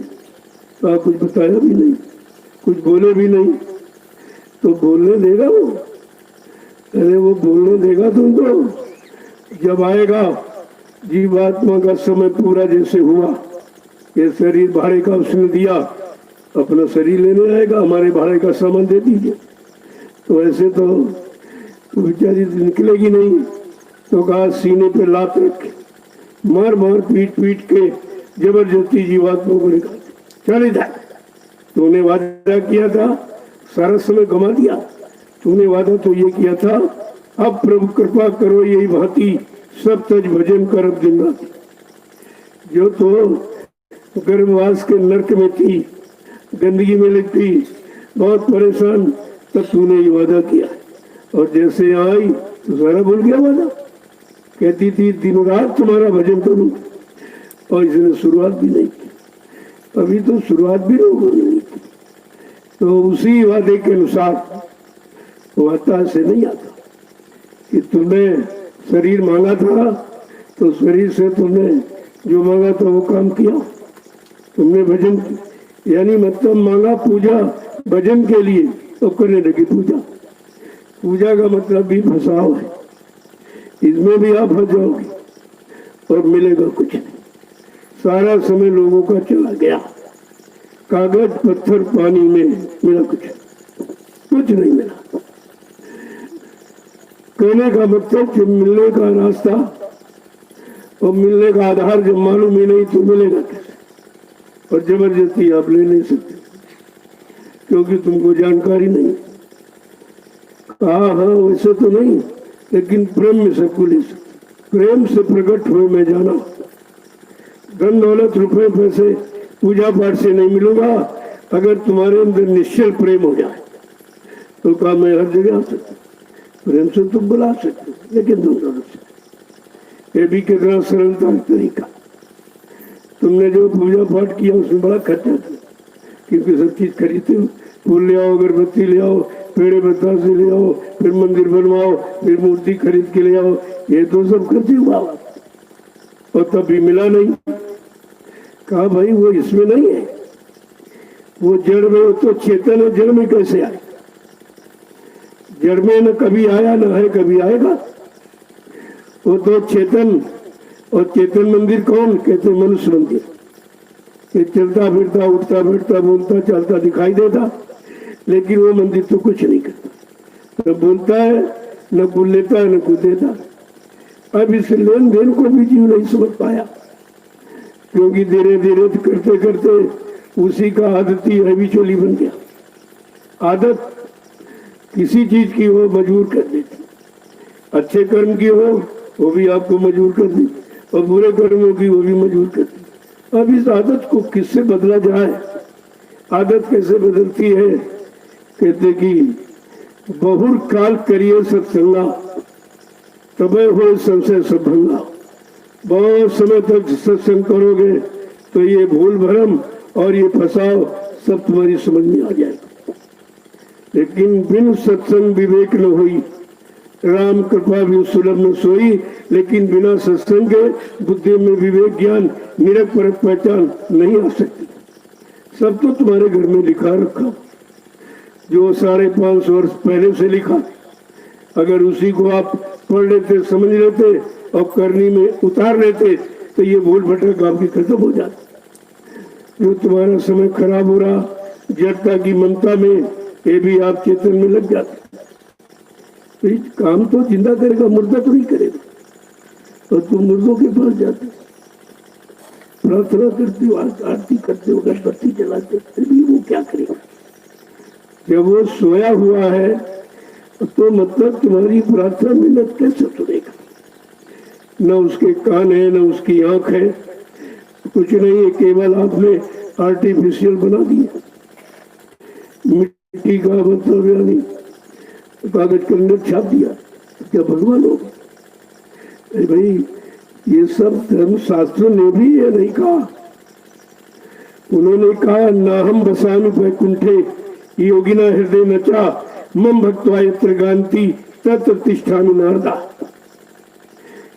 तो आप कुछ बताया भी नहीं, कुछ बोले भी नहीं, तो बोलने देगा वो? अरे वो बोलने देगा तुमको जब आएगा जीवात्मा का समय पूरा जैसे हुआ। ये शरीर भाड़े का उसने दिया, अपना शरीर लेने आएगा, हमारे भाड़े का सामान दे दीजिए। तो ऐसे तो बेचारी निकलेगी नहीं, तो कहा सीने पे लात रखे, मार मार पीट पीट के जबरदस्ती जीवात्मा को निकाल चले जाए। तूने वादा किया था, सारा समय गंवा दिया। तूने वादा तो ये किया था, अब प्रभु कृपा करो यही भांति सब तज भजन कर अब दिन रात। जो तो गर्भवास के नरक में थी, गंदगी में लिखती, बहुत परेशान, तब तूने ये वादा किया, और जैसे आई तो सारा भूल गया वादा। कहती थी दिन रात तुम्हारा भजन करूं, और इसने शुरुआत भी नहीं की। अभी तो शुरुआत भी नहीं की। तो उसी वादे के अनुसार वाता से नहीं आता कि तुमने शरीर मांगा था, तो शरीर से तुमने जो मांगा था वो काम किया। तुमने भजन यानी मतलब मांगा पूजा भजन के लिए, तो करने लगी पूजा। पूजा का मतलब भी फंसाव है, इसमें भी आप फंस जाओगे और मिलेगा कुछ नहीं। सारा समय लोगों का चला गया, कागज पत्थर पानी में मिला कुछ नहीं मिला। कहने का मतलब कि मिलने का रास्ता और मिलने का आधार जब मालूम ही नहीं तो मिलेगा कैसे? और जबरदस्ती आप ले नहीं सकते, क्योंकि तुमको जानकारी नहीं। हाँ वैसे तो नहीं, लेकिन प्रेम में सबको ले सकते। प्रेम से प्रकट हुए मैं जाना, धन दौलत रुपए पैसे पूजा पाठ से नहीं मिलूंगा। अगर तुम्हारे अंदर निश्चल प्रेम हो जाए तो कहा मैं हर जगह आ सकता, प्रेम से तुम बुला सकते, लेकिन धन दौलत से। ये भी कितना सरलता तरीका। तुमने जो पूजा पाठ किया उसमें बड़ा खर्चा था, क्योंकि सब चीज खरीदते हो, फूल ले आओ, अगरबत्ती ले आओ, पेड़े बतासे ले आओ, फिर मंदिर बनवाओ, फिर मूर्ति खरीद के ले आओ, ये तो सब खर्चे हुआ। और तब भी मिला नहीं। कहा भाई वो इसमें नहीं है, वो जड़ में, वो तो चेतन है, जड़ में कैसे आए? जड़ में न कभी आया न है कभी आएगा। वो तो चेतन, और चेतन मंदिर कौन कहते? मनुष्य मंदिर। ये चलता फिरता उठता बैठता बोलता चलता दिखाई देता, लेकिन वो मंदिर तो कुछ नहीं करता, न बोलता है, न कुछ लेता है, न कुछ देता। अब इस लेन देन को भी जीव नहीं समझ पाया, क्योंकि धीरे धीरे करते करते उसी का आदती हैबिचुअली बन गया। आदत किसी चीज की हो मजबूर कर देती, अच्छे कर्म की हो वो भी आपको मजबूर कर देती, और बुरे कर्मों की वो भी मजबूर कर देती। अब इस आदत को किससे बदला जाए? आदत कैसे बदलती है? कहते कि बहुर काल करिए सत्संगा, तबे हो संशय सब भंगा। बहुत समय तक सत्संग करोगे तो ये भूल भरम और ये फसाव सब तुम्हारी समझ में आ जाएगा। लेकिन बिन सत्संग विवेक न हुई, राम कृपा भी सुलभ न सोई। लेकिन बिना सत्संग के बुद्धि में विवेक ज्ञान निरक परक पहचान नहीं आ सकती। सब तो तुम्हारे घर में लिखा रखा, जो 550 वर्ष पहले से लिखा। अगर उसी को आप पढ़ लेते, समझ लेते और करनी में उतार लेते, तो ये भूल भटक आपकी खत्म हो जाती। जो तुम्हारा समय खराब हो रहा, जड़ता की ममता में ये भी आप चेतन में लग जाते। तो काम तो जिंदा करेगा, मुर्दा तो नहीं करेगा। और तुम मुर्दों के पास जाते, प्रार्थना करते हो, आरती करते हो, अगरबत्ती जलाते हो, फिर भी वो क्या करेगा? जब वो सोया हुआ है तो मतलब तुम्हारी प्रार्थना मिन्नत कैसे सुनेगा? न उसके कान है, न उसकी आंख है, कुछ नहीं है, केवल आपने आर्टिफिशियल बना दिया। मिट्टी का मतलब यानी कागज के अंदर छाप दिया, क्या भगवान हो? भाई ये सब धर्म शास्त्रों ने भी ये नहीं कहा। उन्होंने कहा नाहम बसानु वैकुंठे योगिना हृदय नचा मम भक्त्वा यत्र गांति तत्र तिष्ठामि नारदा।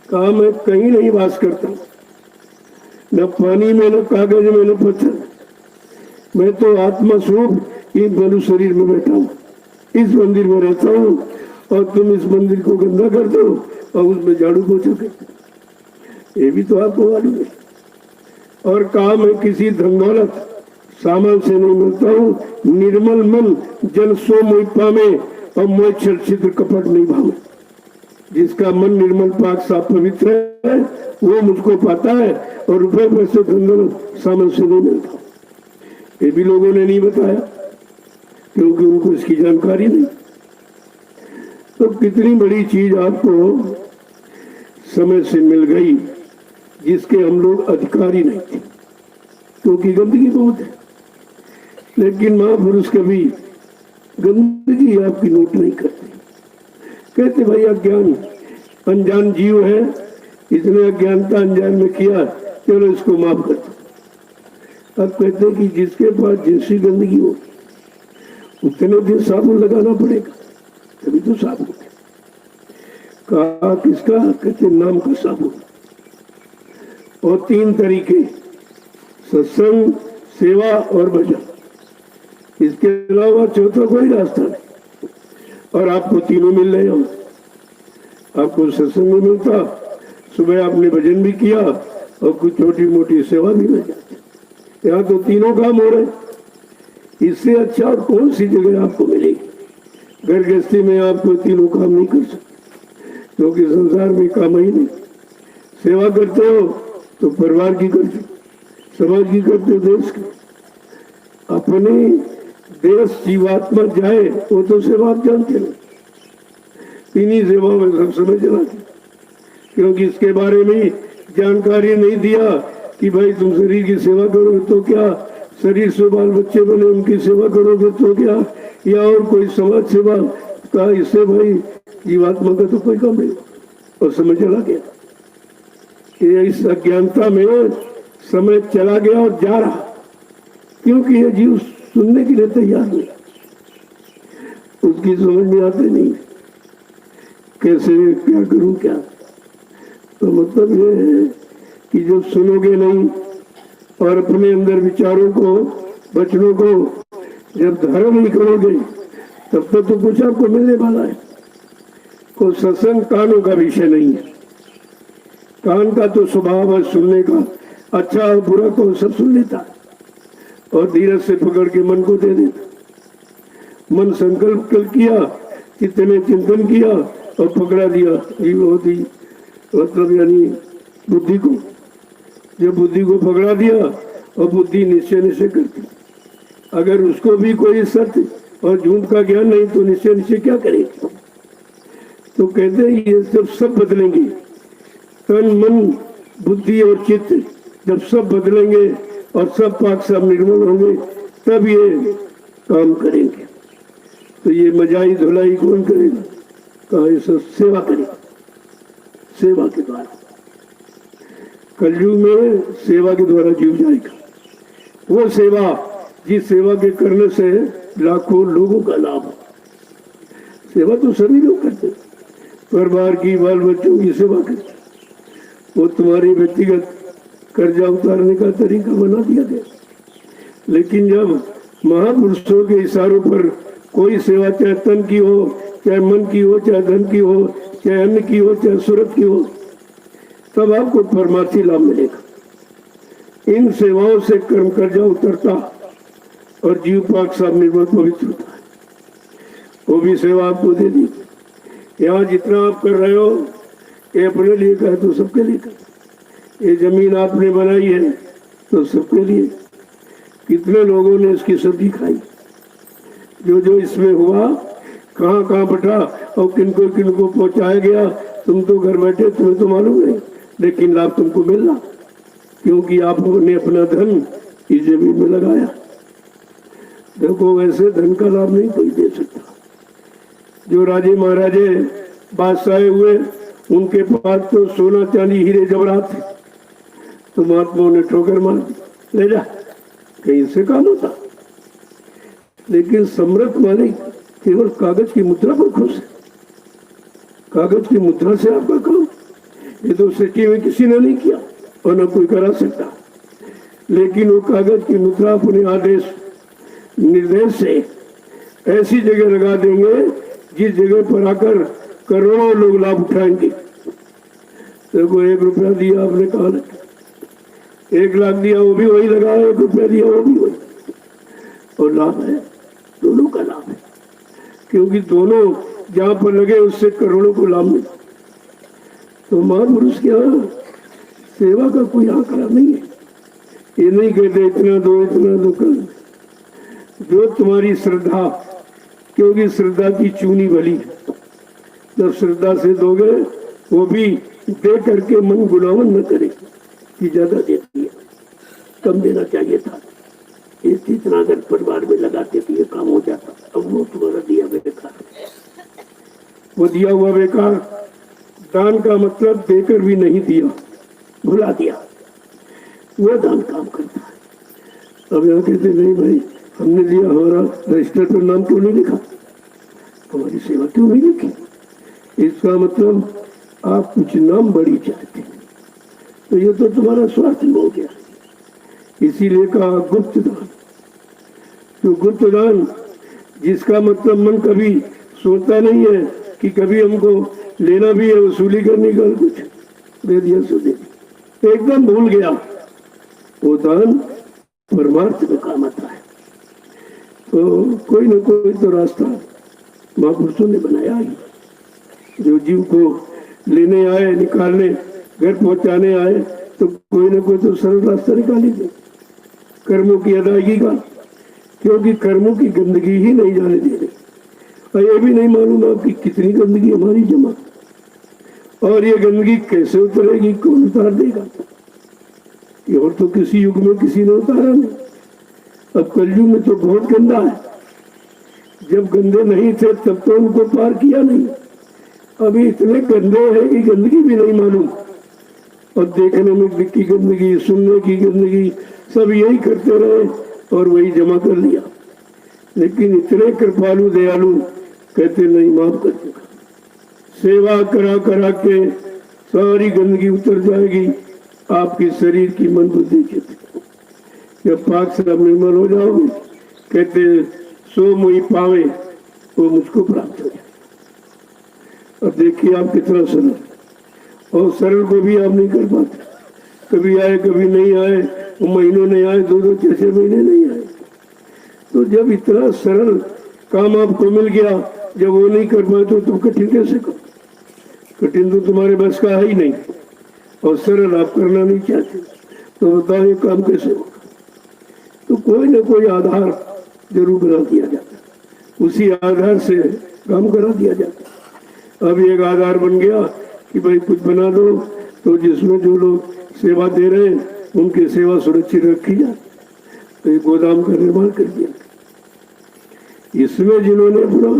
कहा मैं कहीं नहीं वास करता, न पानी में, न कागज में, न पत्थर। मैं तो आत्मा स्वरूप इस मनुष्य शरीर में बैठा हूँ, इस मंदिर में रहता हूँ, और तुम इस मंदिर को गंदा कर दो और उसमें झाड़ू पोछा कर दो। ये भी तो आपको मालूम है। और कहा मैं किसी धन दौलत सामान से नहीं मिलता हूँ, निर्मल मन जन सो मोहि पामे और मोह छल छिद्र कपट नहीं भावे। जिसका मन निर्मल पाक साफ पवित्र है वो मुझको पाता है, और रुपए पैसे धन दौलत सामान से नहीं मिलता। ये भी लोगों ने नहीं बताया क्योंकि उनको इसकी जानकारी नहीं। तो कितनी बड़ी चीज आपको समय से मिल गई जिसके हम लोग अधिकारी नहीं थे, क्योंकि गंदगी बहुत है। लेकिन महापुरुष कभी गंदगी आपकी नोट नहीं करते। कहते भाई अज्ञान अनजान जीव है, इसने अज्ञानता अनजान में किया, चलो इसको माफ कर दो। अब कहते कि जिसके पास जैसी गंदगी हो उतने दिन साबुन लगाना पड़ेगा, तभी तो साफ होते। कहा किसका? कहते नाम का साबुन। और 3 तरीके, सत्संग, सेवा और भजन। इसके अलावा चौथा कोई रास्ता नहीं। और आपको तीनों मिल रहे हो। आपको सत्संग भी मिलता, सुबह आपने भजन भी किया, और कुछ छोटी मोटी सेवा भी मिल जाती। यहाँ तो तीनों काम हो रहे। इससे अच्छा और कौन सी जगह आपको मिलेगी? घर गृहस्थी में आपको तीनों काम नहीं कर सकते, क्योंकि संसार में काम ही नहीं। सेवा करते हो तो परिवार की करते हो, समाज की करते हो, देश की। अपने देश जीवात्मा जाए वो तो सेवा आप जानते हो। इन्हीं सेवाओं में सब समय चलाते, क्योंकि इसके बारे में जानकारी नहीं दिया कि भाई तुम शरीर की सेवा करोगे तो क्या, शरीर से बाल बच्चे बने उनकी सेवा करोगे तो क्या, या और कोई समाज सेवा का, इससे भाई जीवात्मा का तो कोई काम नहीं। और समय चला गया, ये इस अज्ञानता में समय चला गया और जा रहा, क्योंकि ये जीव सुनने के लिए तैयार नहीं, उसकी समझ में आते नहीं कैसे क्या करूं क्या। तो मतलब ये है कि जब सुनोगे नहीं और अपने अंदर विचारों को, वचनों को जब धारण नहीं करोगे, तब तक तो कुछ आपको मिलने वाला है। कोई सत्संग कानों का विषय नहीं है। कान का तो स्वभाव है सुनने का, अच्छा और बुरा को सब सुन लेता है, और धीरज से पकड़ के मन को दे देता। मन संकल्प कर किया, चित्त ने चिंतन किया और पकड़ा दिया जीव होती, मतलब यानी बुद्धि को। जब बुद्धि को पकड़ा दिया और बुद्धि निश्चय करती, अगर उसको भी कोई सत्य और झूठ का ज्ञान नहीं तो निश्चय क्या करेगी? तो कहते हैं ये जब सब बदलेंगे, तन मन बुद्धि और चित्त जब सब बदलेंगे और सब पाक सब निर्मल होंगे, तब ये काम करेंगे। तो ये मजाई धुलाई कौन करेगा? कहा ये सब सेवा करेगा, सेवा के द्वारा। कलयुग में सेवा के द्वारा जीव जाएगा। वो सेवा जिस सेवा के करने से लाखों लोगों का लाभ हो। सेवा तो सभी लोग करते, परिवार की, बाल बच्चों की सेवा करते। वो तुम्हारी व्यक्तिगत कर्जा उतारने का तरीका बना दिया गया। लेकिन जब महापुरुषों के इशारों पर कोई सेवा, चाहे तन की हो, चाहे मन की हो, चाहे धन की हो, चाहे अन्न की हो, चाहे सूरत की हो, तब आपको परमार्थी लाभ मिलेगा। इन सेवाओं से कर्म कर्जा उतरता और जीव पाक साफ निर्मल पवित्र होता है। वो भी सेवा आपको दे दी। यहाँ जितना आप कर रहे हो ये अपने लिए का है तो सबके लिए कर। ये जमीन आपने बनाई है तो सबके लिए। कितने लोगों ने इसकी सब्जी खाई, जो जो इसमें हुआ कहाँ कहाँ बटा और किनको किनको पहुंचाया गया। तुम तो घर बैठे, तुम्हें तो मालूम नहीं, लेकिन लाभ तुमको मिल रहा क्योंकि आपने अपना धन इस जमीन में लगाया। देखो वैसे धन का लाभ नहीं कोई दे सकता। जो राजे महाराजे बादशाह हुए उनके पास तो सोना चांदी हीरे जवाहरात थे, तो महात्माओं ने ठोकर मार दी, ले जा, कहीं से काम होता। लेकिन सम्राट माने केवल कागज की मुद्रा पर खुश है। कागज की मुद्रा से आपका काम, ये तो सिक्के में किसी ने नहीं किया और न कोई करा सकता। लेकिन वो कागज की मुद्रा अपने आदेश निर्देश से ऐसी जगह लगा देंगे जिस जगह पर आकर करोड़ों लोग लाभ उठाएंगे। देखो 1 रुपया दिया आपने कहा, 1 लाख दिया वो भी वही लगा, 1 रुपया दिया वो भी वही, और लाभ है, दोनों का लाभ है। क्योंकि दोनों जहां पर लगे उससे करोड़ों को लाभ मिले। तो महापुरुष के यहाँ सेवा का कोई आंकड़ा नहीं है। ये नहीं कहते इतना दो कर, जो तुम्हारी श्रद्धा, क्योंकि श्रद्धा की चूनी भली, जब श्रद्धा से दोगे वो भी दे करके मन गुलावन न करे कि ज्यादा देती है, कम देना चाहिए था। इतना अगर परिवार में लगाते तो ये काम हो जाता। अब वो तुम्हारा दिया बेकार, वो दिया हुआ बेकार। दान का मतलब देकर भी नहीं दिया, भुला दिया, वो दान काम करता है। अब यहाँ कहते नहीं भाई हमने दिया, हमारा रजिस्टर पर नाम क्यों नहीं लिखा, हमारी सेवा क्यों नहीं लिखी। इसका मतलब आप कुछ नाम बड़ी चाहते हैं, तो ये तो तुम्हारा स्वार्थ हो गया। इसीलिए कहा गुप्त दान। तो गुप्त दान जिसका मतलब मन कभी सोचता नहीं है कि कभी हमको लेना भी है, वसूली करने का, कुछ दे दिया सो दे दिया, एकदम भूल गया, वो दान परमार्थ में काम आता है। तो कोई ना कोई तो रास्ता महापुरुषों ने बनाया ही। जो जीव को लेने आए, निकालने, घर पहुंचाने आए, तो कोई ना कोई तो सरल रास्ता निकाल दे कर्मों की अदायगी का। क्योंकि कर्मों की गंदगी ही नहीं जाने दे रही। और ये भी नहीं मालूम आपकी कितनी गंदगी हमारी जमा, और ये गंदगी कैसे उतरेगी, कौन उतार देगा। ये और तो किसी युग में किसी ने उतारा नहीं। अब कलयुग में तो बहुत गंदा है। जब गंदे नहीं थे तब तो उनको पार किया नहीं। अभी इतने गंदे हैं कि गंदगी भी नहीं मालूम, और देखने में की गंदगी, सुनने की गंदगी, सब यही करते रहे और वही जमा कर लिया। लेकिन इतने कृपालु दयालु कहते नहीं, माफ कर देगा। सेवा करा करा के सारी गंदगी उतर जाएगी आपकी शरीर की, मन बुद्धि की। जब पाक से निर्मल हो जाओगे, कहते सो मुझी पावे वो मुझको प्राप्त हो जाए। अब देखिए आप कितना सरल, और सरल को भी आप नहीं कर पाते। कभी आए कभी नहीं आए, वो महीनों नहीं आए, 2-2 6-6 महीने नहीं आए। तो जब इतना सरल काम आपको मिल गया, जब वो नहीं कर पाए तो तुम कठिन कैसे करो। कठिन तो तुम्हारे बस का है ही नहीं, और सरल आप करना नहीं चाहते, तो बताओ ये काम कैसे होगा। तो कोई ना कोई आधार जरूर बना दिया जाता, उसी आधार से काम करा दिया जाता। अब एक आधार बन गया कि भाई कुछ बना दो, तो जिसमें जो लोग सेवा दे रहे हैं उनकी सेवा सुरक्षित रखी जाए, तो एक गोदाम का निर्माण कर दिया। इसमें जिन्होंने पूरा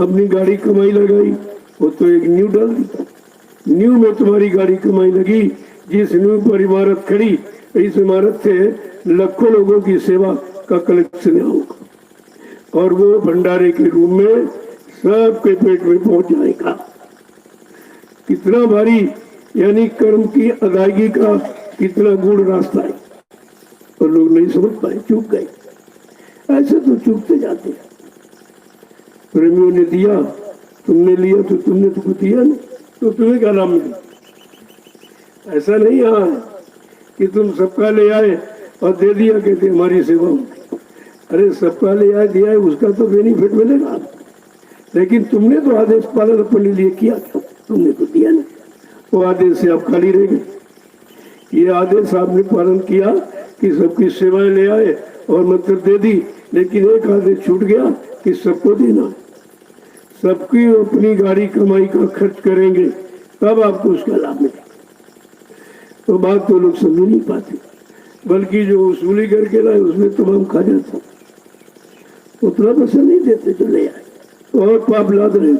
अपनी गाड़ी कमाई लगाई, वो तो एक नींव डाल दी। नींव में तुम्हारी गाड़ी कमाई लगी, जिस नींव पर इमारत खड़ी, इस इमारत से लाखों लोगों की सेवा का कलेक्शन होगा, और वो भंडारे के रूप में सबके पेट में पहुंच जाएगा। कितना भारी, यानी कर्म की अदायगी का कितना गूढ़ रास्ता है, और लोग नहीं समझ पाए, चूक गए। ऐसे तो चूकते जाते हैं। प्रेमियों ने दिया, तुमने लिया, तो तुमने तो कुछ दिया नहीं, तो तुम्हें क्या नाम मिला। ऐसा नहीं है कि तुम सबका ले आए और दे दिया, कहते हमारी सेवा होगी। अरे सबका लिया दिया है, उसका तो बेनिफिट मिलेगा, लेकिन तुमने तो आदेश पालन अपने लिए किया, तुमने तो दिया नहीं, वो आदेश से आप खाली रह गए। ये आदेश आपने पालन किया कि सबकी सेवाएं ले आए और मतलब दे दी, लेकिन एक आदेश छूट गया कि सबको देना, सबकी अपनी गाड़ी कमाई का खर्च करेंगे तब आपको उसका लाभ मिलेगा। तो बात तो लोग समझ नहीं पाते, बल्कि जो वसूली करके लाए उसमें तमाम खा जाता, उतना पैसा नहीं देते जो ले आए, तो और पाप लाद रहे।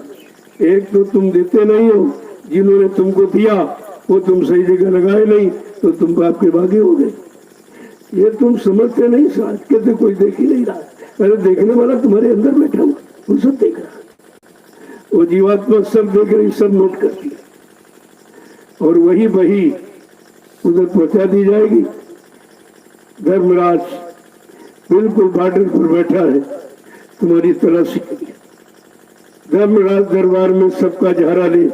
एक तो तुम देते नहीं हो, जिन्होंने तुमको दिया वो तुम सही जगह लगाए नहीं, तो तुम पाप के भागी हो गए। ये तुम समझते नहीं, साथ कहते कोई देख ही नहीं रहा, अरे देखने वाला तुम्हारे अंदर बैठा हुआ, वो सब देख रहा, वो जीवात्मा सब देख रही, सब नोट करती है, और वही वही उधर पहुंचा दी जाएगी। धर्मराज बिल्कुल बॉर्डर पर बैठा है, तुम्हारी तलाशी के लिए। धर्मराज दरबार में सबका झारा ले,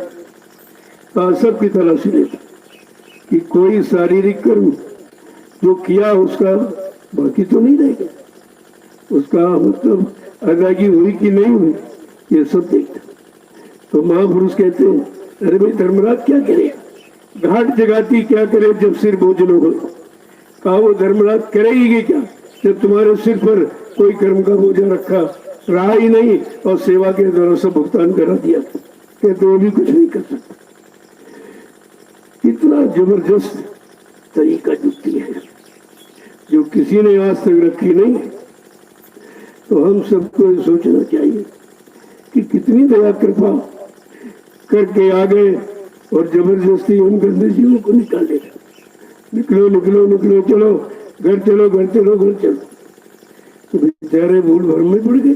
सबकी तलाशी ले कि कोई शारीरिक कर्म जो किया उसका बाकी तो नहीं रहेगा, उसका मतलब अदायगी हुई कि नहीं हुई, ये सब देखता। तो महापुरुष कहते हैं, अरे भाई धर्मराज क्या करेगा, घाट जगाती क्या करे जब सिर भोजन हो। कहा वो धर्मराज करेगी क्या जब तुम्हारे सिर पर कोई कर्म का बोझा रखा रहा ही नहीं और सेवा के द्वारा सब भुगतान करा दिया, कहते वो भी कुछ नहीं कर सकता। इतना जबरदस्त तरीका युक्ति है जो किसी ने आज तक रखी नहीं। तो हम सबको सोचना चाहिए कि कितनी दया कृपा करके आ गए और जबरदस्ती हम गंदे जीवों को निकाले। निकलो निकलो निकलो, चलो घर चलो घर चलो घर चलो, तो बेचारे भूल भर में पड़ गए।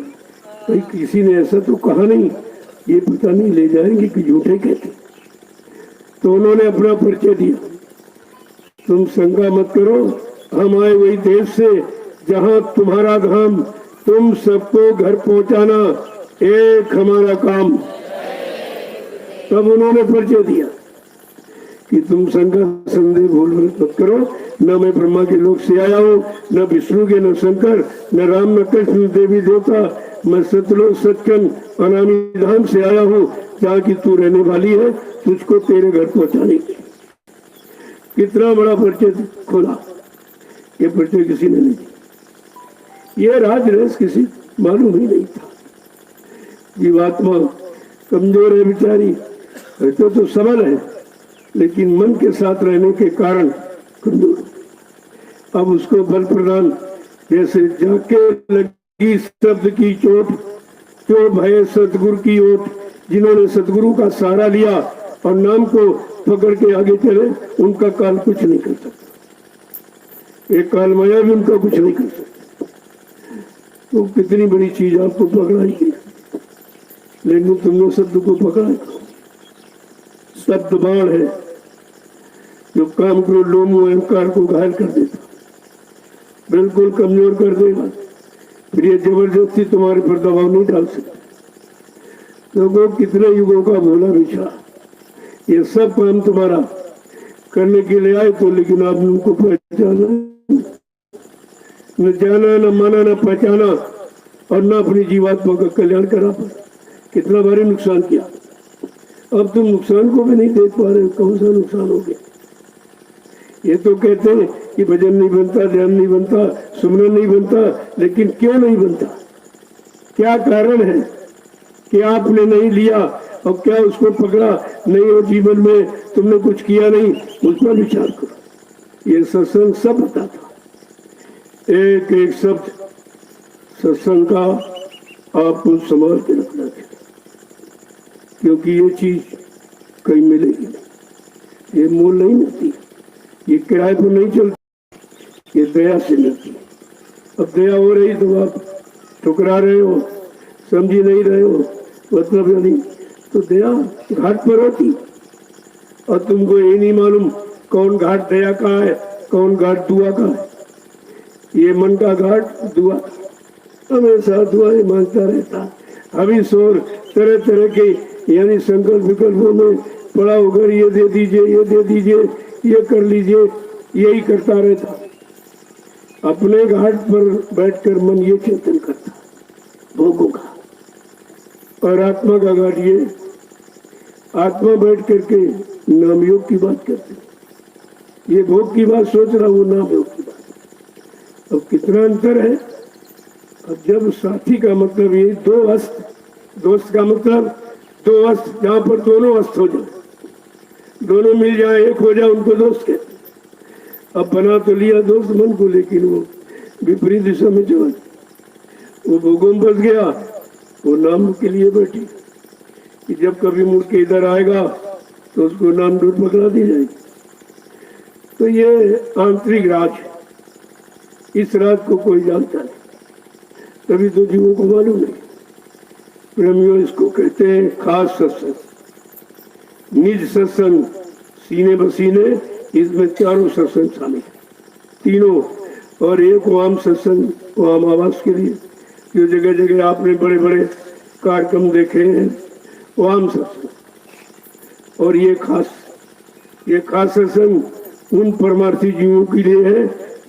भाई किसी ने ऐसा तो कहा नहीं, ये पता नहीं ले जाएंगे कि झूठे कहते। तो उन्होंने अपना परिचय दिया, तुम शंका मत करो, हम आए वही देश से जहां तुम्हारा धाम, तुम सबको घर पहुंचाना एक हमारा काम। तब उन्होंने परिचय दिया कि तुम शंका संदेह भूल मत करो, न मैं ब्रह्मा के लोक से आया हूँ, न विष्णु के, न शंकर, न राम, न कृष्ण देवी देवता, मैं सतलोक सचखंड अनामी धाम से आया हूँ, जहाँ की तू रहने वाली है, तुझको तेरे घर पहुंचाने के। कितना बड़ा परिचय खोला, ये परिचय किसी ने नहीं दिया, ये राज रहस्य किसी मालूम ही नहीं था। जीवात्मा कमजोर है बेचारी, तो सबल है, लेकिन मन के साथ रहने के कारण कमजोर। अब उसको बल प्रदान, जैसे जाके लगी शब्द की चोट, जो भय सतगुरु की ओट, जिन्होंने सतगुरु का सहारा लिया और नाम को पकड़ के आगे चले, उनका काल कुछ नहीं कर सकता। एक काल माया भी उनका कुछ नहीं कर सकता। तो कितनी बड़ी चीज आपको पकड़ाई गई, लेकिन तुमने शब्द को पकड़ा। शब्द बाण है जो काम को, लोमो अहंकार को घायल कर देता, बिल्कुल कमजोर कर देगा। फिर ये जबरदस्ती तुम्हारे पर दबाव नहीं डाल सकते। लोगों कितने युगों का भोला बिछा, ये सब काम तुम्हारा करने के लिए आए तो, लेकिन आपने उनको पहचाना न, जाना न माना न पहचाना, और न अपनी जीवात्मा का कल्याण करा पाए। कितना भारी नुकसान किया। अब तुम नुकसान को भी नहीं देख पा रहे, कौन सा नुकसान हो गया। ये तो कहते हैं कि भजन नहीं बनता, ध्यान नहीं बनता, सुमरन नहीं बनता, लेकिन क्यों नहीं बनता, क्या कारण है कि आपने नहीं लिया और क्या उसको पकड़ा नहीं, और जीवन में तुमने कुछ किया नहीं, उस पर विचार करो। ये सत्संग सब बताता, एक एक शब्द सत्संग का आपको संभाल के रखना चाहिए, क्योंकि ये चीज कहीं मिलेगी नहीं, ये मूल नहीं मिलती, ये किराए पर नहीं चलती, ये दया से मिलती। अब दया हो रही तो आप ठुकरा रहे हो, समझी नहीं रहे हो, मतलब नहीं। तो दया घाट पर होती, और तुमको ये नहीं मालूम कौन घाट दया का है, कौन घाट दुआ का है। ये मन का घाट दुआ, हमेशा दुआएं मांगता रहता, अभी शोर तरह तरह के, यानी संकल्प विकल्पों में पड़ा होकर ये दे दीजिए, ये दे दीजिए, ये कर लीजिए, यही करता रहता। अपने घाट पर बैठकर मन ये चिंतन करता भोगों का, और आत्मा का घाट ये आत्मा बैठ करके नाम योग की बात करते। ये भोग की बात सोच रहा हूँ, नाम योग की बात। अब कितना अंतर है। अब जब साथी का मतलब ये दो अस्त, दोस्त का मतलब दो अस्त, जहाँ पर दोनों अस्त हो जाए, दोनों मिल जाए, एक हो जाए, उनको दोस्त कहते। अब बना तो लिया दोस्त मन को, लेकिन वो विपरीत दिशा में चला, वो भोगों में फंस गया। वो नाम के लिए बैठी कि जब कभी मुड़ के इधर आएगा तो उसको नाम डूर पकड़ा दी जाएगी। तो ये आंतरिक राज है, इस राज को कोई जानता नहीं, तभी तो जीवों को मालूम नहीं। प्रेमियों, इसको कहते हैं खास सत्संग, निज सत्संग, सीने बसीने, इसमें चारों सत्संग शामिल है, तीनों। और एक वाम सत्संग, वाम आवास के लिए जो जगह जगह आपने बड़े बड़े कार्यक्रम देखे हैं, वाम सत्संग। और ये खास सत्संग उन परमार्थी जीवों के लिए है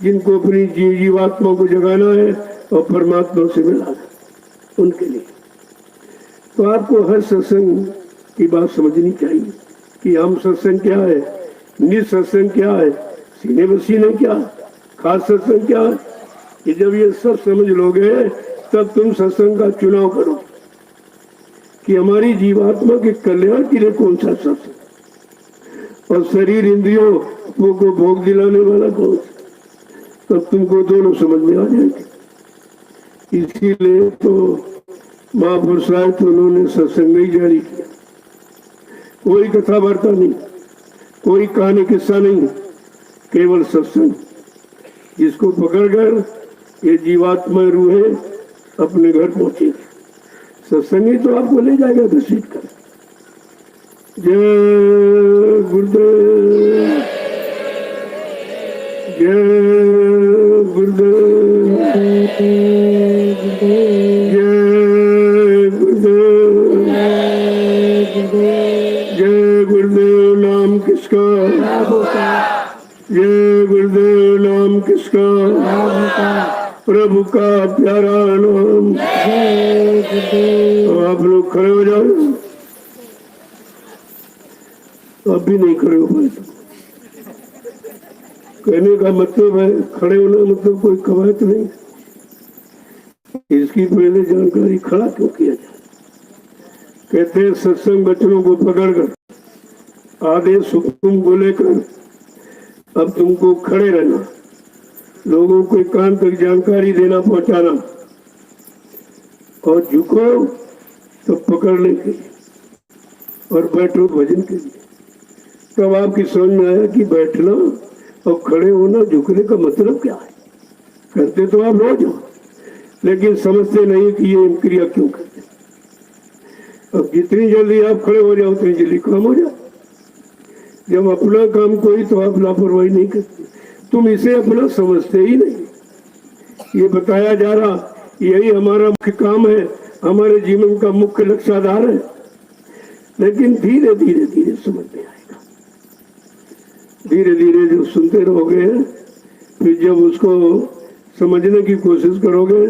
जिनको अपनी जीवात्मा को जगाना है और परमात्मा से मिलाना, उनके लिए। तो आपको हर सत्संग की बात समझनी चाहिए कि हम सत्संग क्या है, निज सत्संग क्या है, सीने बसीने क्या है, खास सत्संग क्या है। कि जब ये सब समझ लोगे तब तुम सत्संग का चुनाव करो कि हमारी जीवात्मा के कल्याण के लिए कौन सा सत्संग, और शरीर इंद्रियों को भोग दिलाने वाला कौन सा, तब तुमको दोनों समझ में आ जाएंगे। इसीलिए तो महापुरुष आए तो उन्होंने सत्संग नहीं जारी किया, कोई कथा वार्ता नहीं, कोई कहानी किस्सा नहीं, केवल सत्संग, जिसको पकड़कर ये जीवात्मा रूहें अपने घर पहुंचेगी। सत्संग ही तो आपको ले जाएगा घसीट कर। जय गुरुदेव, जय गुरुदेव, जय गुरुदेव, जय गुरुदेव। नाम किसका? जय गुरुदेव। नाम किसका? प्रभु का प्यारा नाम। तो आप लोग खड़े हो जाओ। अब भी नहीं खड़े हो पाए तो कहने का मतलब है, खड़े होना मतलब कोई कवायद नहीं। इसकी पहले जानकारी खड़ा क्यों किया जाए। कहते हैं सत्संग बच्चों को पकड़कर आदेश हुक्म को लेकर अब तुमको खड़े रहना, लोगों को कान तक जानकारी देना, पहुंचाना, और झुको तो पकड़ने के लिए और बैठो भजन के लिए। तब आपकी समझ में आया कि बैठना और खड़े होना, झुकने का मतलब क्या है। करते तो आप रोज हो, लेकिन समझते नहीं कि ये क्रिया क्यों करते। अब जितनी जल्दी आप खड़े हो जाओ उतनी जल्दी काम हो जाए। जब अपना काम कोई तो आप लापरवाही नहीं करते, तुम इसे अपना समझते ही नहीं। ये बताया जा रहा यही हमारा मुख्य काम है, हमारे जीवन का मुख्य लक्ष्य आधार है, लेकिन धीरे धीरे धीरे समझ में आएगा। धीरे धीरे जो सुनते रहोगे, फिर जब उसको समझने की कोशिश करोगे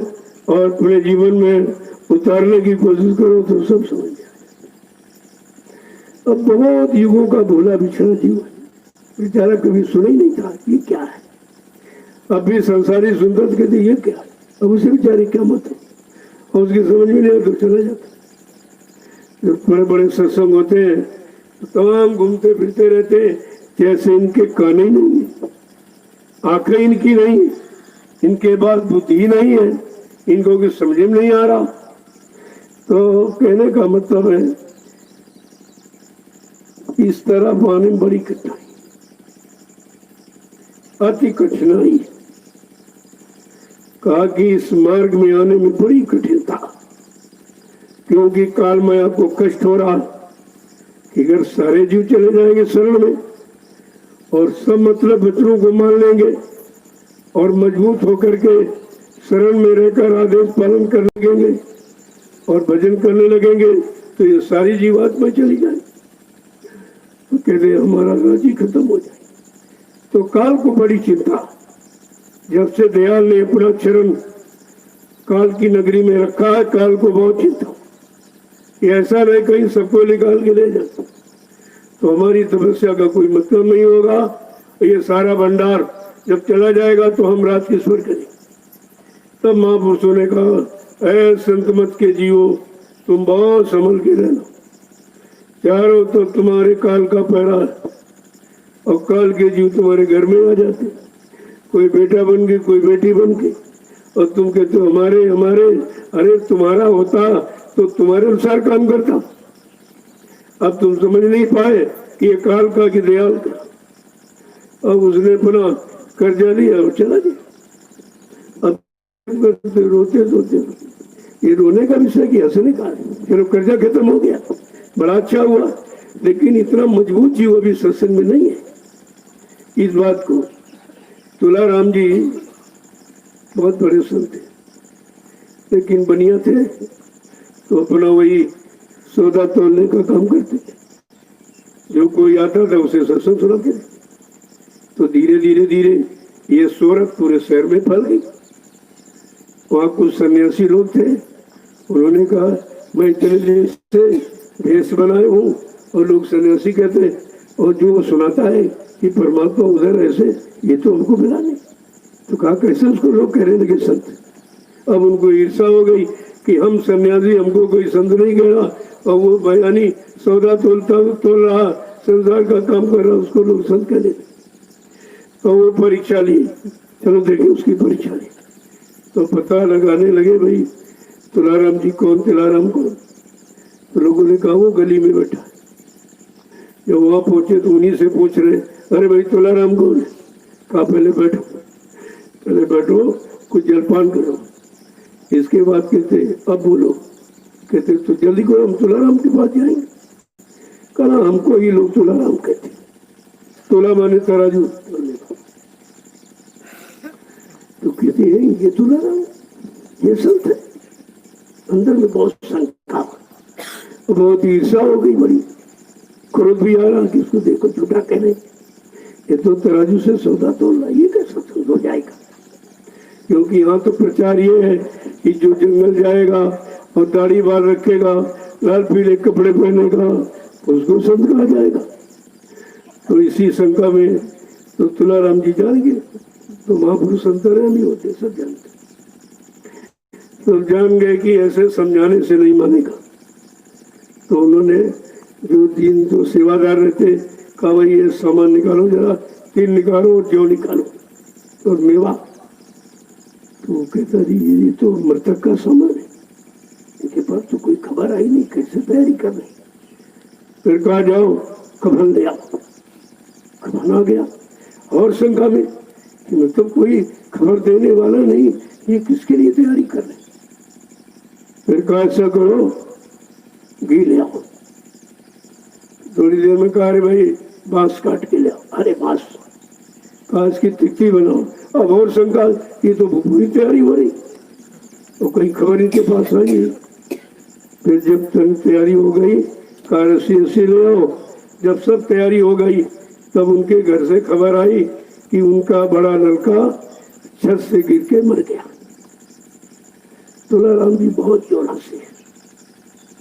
और अपने जीवन में उतारने की कोशिश करो तो सब समझ में आएगा। अब बहुत युगों का भोला बिछड़ा जीवन, बेचारा कभी सुना ही नहीं था ये क्या है। अब भी संसारी सुनता तो कहते ये क्या है, अब उसे बेचारे क्या मत है, और उसकी समझ में नहीं आया तो चला जाता। जब बड़े बड़े सत्संग होते हैं तो तमाम घूमते फिरते रहते हैं जैसे इनके कान ही नहीं है, आंखें इनकी नहीं, इनके पास बुद्धि नहीं है, इनको कुछ समझ में नहीं आ रहा। तो कहने का मतलब है इस तरह पाने में बड़ी कठिनाई, अति कठिनाई। कहा कि इस मार्ग में आने में बड़ी कठिनता, क्योंकि काल माया को कष्ट हो रहा कि अगर सारे जीव चले जाएंगे शरण में और सब मतलब बच्चों को मान लेंगे और मजबूत होकर के शरण में रहकर आदेश पालन करने लगेंगे और भजन करने लगेंगे तो ये सारी जीवात्मा चली जाए, तो कहते हमारा राज ही खत्म हो जाए। तो काल को बड़ी चिंता जब से दयाल ने अपना चरण काल की नगरी में रखा है, काल को बहुत चिंता, ऐसा नहीं कहीं सबको निकाल के ले जाता, तो हमारी तपस्या का कोई मतलब नहीं होगा। ये सारा भंडार जब चला जाएगा तो हम रात की स्वर करेंगे। तब महापुरुषों ने कहा, ऐ संत मत के जीवो, तुम बहुत संभल के रहना, चारों तो तुम्हारे काल का पहरा है, और काल के जीव तुम्हारे घर में आ जाते, कोई बेटा बन के, कोई बेटी बन के, और तुम कहते हो हमारे हमारे। अरे तुम्हारा होता तो तुम्हारे अनुसार काम करता। अब तुम समझ नहीं पाए कि ये काल का कि दयाल का। अब उसने अपना कर्जा लिया और चला गया। अब रोते रोते ये रोने का विषय कि हंसने का, चलो कर्जा खत्म हो गया, बड़ा अच्छा हुआ, लेकिन इतना मजबूत जीव अभी सत्संग में नहीं है। इस बात को तुलाराम जी बहुत बड़े संत थे, लेकिन बनिया थे, तो अपना वही सौदा तोलने का काम करते थे। जो कोई आता था उसे सत्संग सुनाते थे। तो धीरे धीरे धीरे ये शोहरत पूरे शहर में फैल गई। वहाँ कुछ सन्यासी लोग थे, उन्होंने कहा मैं इतने दिन से भेष बनाए हूँ, और लोग सन्यासी कहते, और जो वो सुनाता है कि परमात्मा उधर ऐसे, ये तो हमको मिला नहीं। तो कहा कैसे उसको लोग कहने लगे संत। अब उनको ईर्षा हो गई कि हम सन्यासी, हमको कोई संत नहीं कह रहा, और वो बयानी सौदा तोल रहा, संसार का काम कर रहा, उसको लोग संत कहने। तो वो परीक्षा ली, चलो देखें उसकी परीक्षा ली। तो पता लगाने लगे भाई तुलाराम जी कौन, तुलाराम कौन। तो लोगों ने कहा वो गली में बैठा। जब वहां पहुंचे तो उन्हीं से पूछ रहे, अरे भाई तुलाराम कौन है। कहा पहले बैठो, पहले बैठो, कुछ जलपान करो। इसके बाद कहते अब बोलो। कहते तो जल्दी करो, हम तुलाराम के पास जाएंगे। कहा हमको ही लोग तुलाराम कहते, तोला माने तराजू। तो कहते हैं ये तुलाराम, ये संत है। अंदर में बहुत शंका, बहुत ईर्षा हो गई, बड़ी क्रोध भी आ रहा कि इसको देखो झूठा कह रहे, ये तो तराजू से सौदा तोल रहा, ये कैसा हो जाएगा। क्योंकि यहाँ तो प्रचार ये है कि जो जंगल जाएगा और दाढ़ी बाल रखेगा, लाल पीले कपड़े पहनेगा, उसको संत कहा जाएगा। तो इसी शंका में तो तुलाराम जी जाएंगे, तो महापुरुष अंतर्यामी होते, सब जानते, तो जान गए कि ऐसे समझाने से नहीं मानेगा। तो उन्होंने जो दिन जो सेवादार रहते, कहा भाई ये सामान निकालो, जरा तिल निकालो और जौ निकालो और मेवा। तो वो कहता जी ये तो मृतक का सामान है, इनके पास तो कोई खबर आई नहीं, कैसे तैयारी कर रही। फिर कहा जाओ कफन ले आओ। कफन आ गया, और शंका में मतलब कोई खबर देने वाला नहीं, ये किसके लिए तैयारी कर रहे। फिर कहा ऐसा करो घी ले आओ। थोड़ी देर में कहा अरे भाई बांस काट के ले आओ। अरे बांस, कांच की टिक्की बनाओ। अब और शंका, ये तो पूरी तैयारी हो रही, तो कहीं खबर इनके पास आई। फिर जब तैयारी हो गई, कहा रस्सी ले आओ। जब सब तैयारी हो गई, तब उनके घर से खबर आई कि उनका बड़ा लड़का छत से गिर के मर गया। तुलाराम जी बहुत जोड़ा से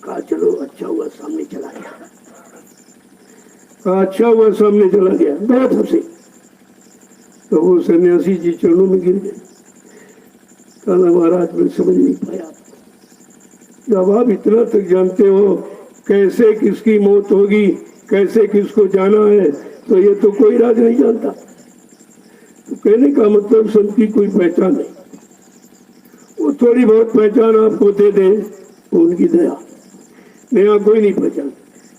कहा चलो अच्छा हुआ सामने चला गया। कहा अच्छा हुआ सामने चला गया, बहुत हंसे। तो वो सन्यासी जी चरणों में गिर गए। कहा महाराज मैं समझ नहीं पाया, जब आप इतना तक जानते हो कैसे किसकी मौत होगी, कैसे किसको जाना है, तो ये तो कोई राज नहीं जानता। तो कहने का मतलब संत की कोई पहचान नहीं, वो थोड़ी बहुत पहचान आपको दे दे, उनकी दया। नया कोई नहीं पहचान,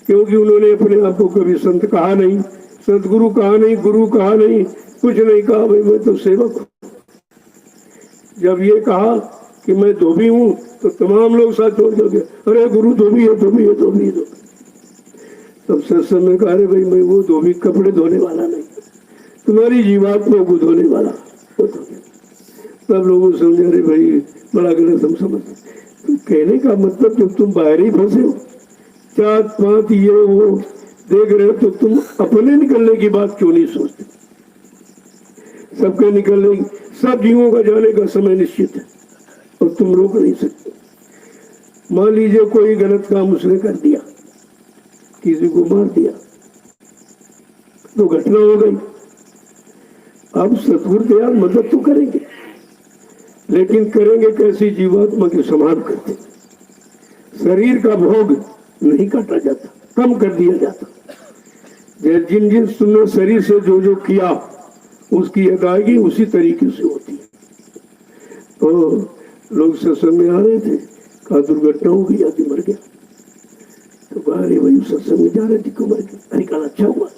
क्योंकि उन्होंने अपने आप को कभी संत कहा नहीं, सतगुरु कहा नहीं, गुरु कहा नहीं, कुछ नहीं कहा। भाई मैं तो सेवक हूँ। जब ये कहा कि मैं धोबी हूँ, तो तमाम लोग साथ छोड़ दोगे, अरे गुरु धोबी है, धोबी है, धोबी है। तब सत्संग में कहा अरे भाई मैं वो धोबी कपड़े धोने वाला नहीं, तुम्हारी जीवात्मा को धोने वाला। तब लोगों समझे अरे भाई बड़ा गलत हम समझते। तो कहने का मतलब जब तुम बाहर ही फंसे हो, जात पात ये वो देख रहे हो, तो तुम अपने निकलने की बात क्यों नहीं सोचते। सबके निकलने, सब जीवों का जाने का समय निश्चित है और तुम रोक नहीं सकते। मान लीजिए कोई गलत काम उसने कर दिया, किसी को मार दिया, तो घटना हो गई। अब सतगुरु दयाल मदद तो करेंगे, लेकिन करेंगे कैसी? जीवात्मा के समान करते। शरीर का भोग नहीं काटा जाता, कम कर दिया जाता। जिन जिन तुमने शरीर से जो जो किया उसकी अदायगी उसी तरीके से होती है। तो लोग सत्संग में आ रहे थे, कहा दुर्घटना हो गई, आदमी मर गया। तो कहा अरे भाई सत्संग में जा रहे थे, क्यों मर गया? अरे कहा अच्छा हुआ,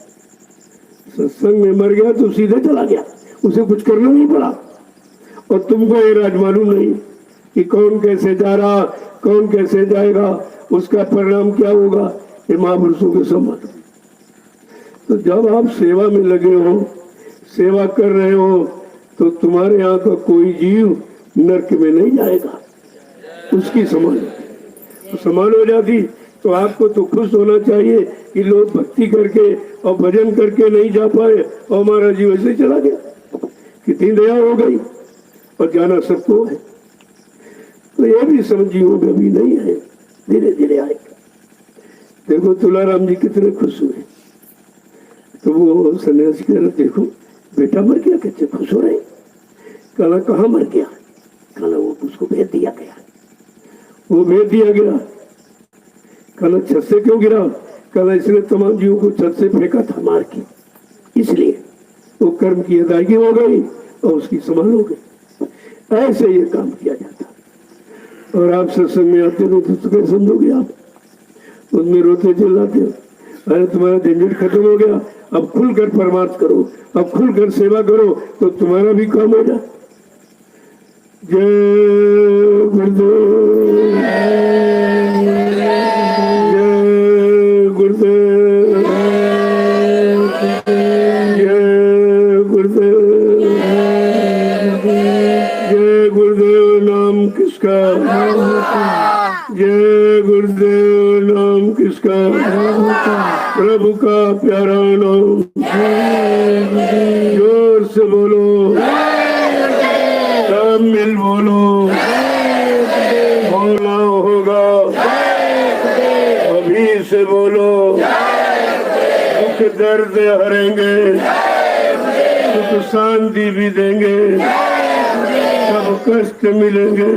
सत्संग में मर गया तो सीधे चला गया, उसे कुछ करना नहीं पड़ा। और तुमको ये राज मालूम नहीं कि कौन कैसे जा रहा, कौन कैसे जाएगा, उसका परिणाम क्या होगा, ये महापुरुषों के सम्मान। तो जब आप सेवा में लगे हो, सेवा कर रहे हो, तो तुम्हारे यहाँ का कोई जीव नरक में नहीं जाएगा, उसकी समान हो जाती। तो आपको तो खुश होना चाहिए कि लोग भक्ति करके और भजन करके नहीं जा पाए और हमारा जीव ऐसे चला गया। कितनी दया हो गई, और जाना सबको है। तो ये भी समझियो अभी नहीं है, धीरे धीरे आएगा। देखो तुलाराम जी कितने खुश हुए। तो वो सन्यासी कह रहे देखो बेटा मर गया, कितने खुश हो रहे। कहला कहाँ मर गया? कहला वो उसको भेज दिया गया। वो भेज दिया गया। कहला छत से क्यों गिरा? कहला इसने तमाम जीवों को छत से फेंका था मार के, इसलिए वो कर्म की अदायगी हो गई और उसकी समान हो गई। ऐसे ये काम किया जाता। और आप सत्संग में आते हो तो क्या समझोगे? आप उसमें रोते चिल्लाते हो, अरे तुम्हारा झंझट खत्म हो गया, अब खुलकर परमार्थ करो, अब खुलकर सेवा करो, तो तुम्हारा भी काम हो जाए। जय गुरुदेव, जय गुरुदेव, जय गुरुदेव, जय गुरुदेव नाम किसका, जय गुरुदेव नाम किसका, प्रभु का प्यारा नाम। जोर से बोलो, सब मिल बोलो, बोलना होगा अभी से बोलो। दुख दर्द हरेंगे, सुख शांति भी देंगे, सब कष्ट मिलेंगे।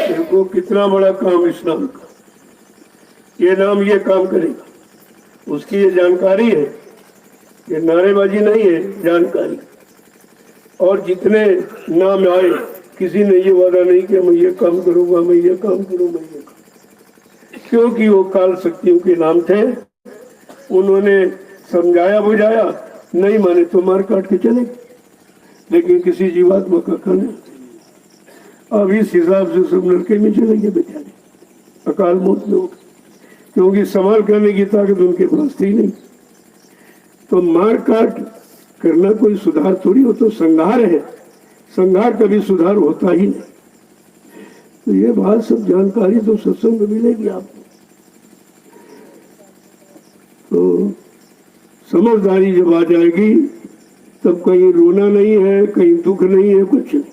देखो कितना बड़ा काम इस नाम का, ये नाम ये काम करेगा। उसकी ये जानकारी है, ये नारेबाजी नहीं है, जानकारी। और जितने नाम आए, किसी ने ये वादा नहीं किया मैं ये काम करूंगा, मैं ये काम करूंगा, मैं ये काम, क्योंकि वो काल शक्तियों के नाम थे। उन्होंने समझाया बुझाया, नहीं माने तो मार काट के चले, लेकिन किसी जीवात्मा का खाने। अब इस हिसाब से सब नरके में चलेंगे बेचारे, अकाल मौत में होगी, क्योंकि संभाल करने की ताकत उनके पास थी नहीं। तो मार काट करना कोई सुधार थोड़ी हो, तो संहार है, संहार कभी सुधार होता ही नहीं। तो ये बात सब जानकारी तो सत्संग में मिलेगी आपको। तो समझदारी जब आ जाएगी तब कहीं रोना नहीं है, कहीं दुख नहीं है, कुछ नहीं,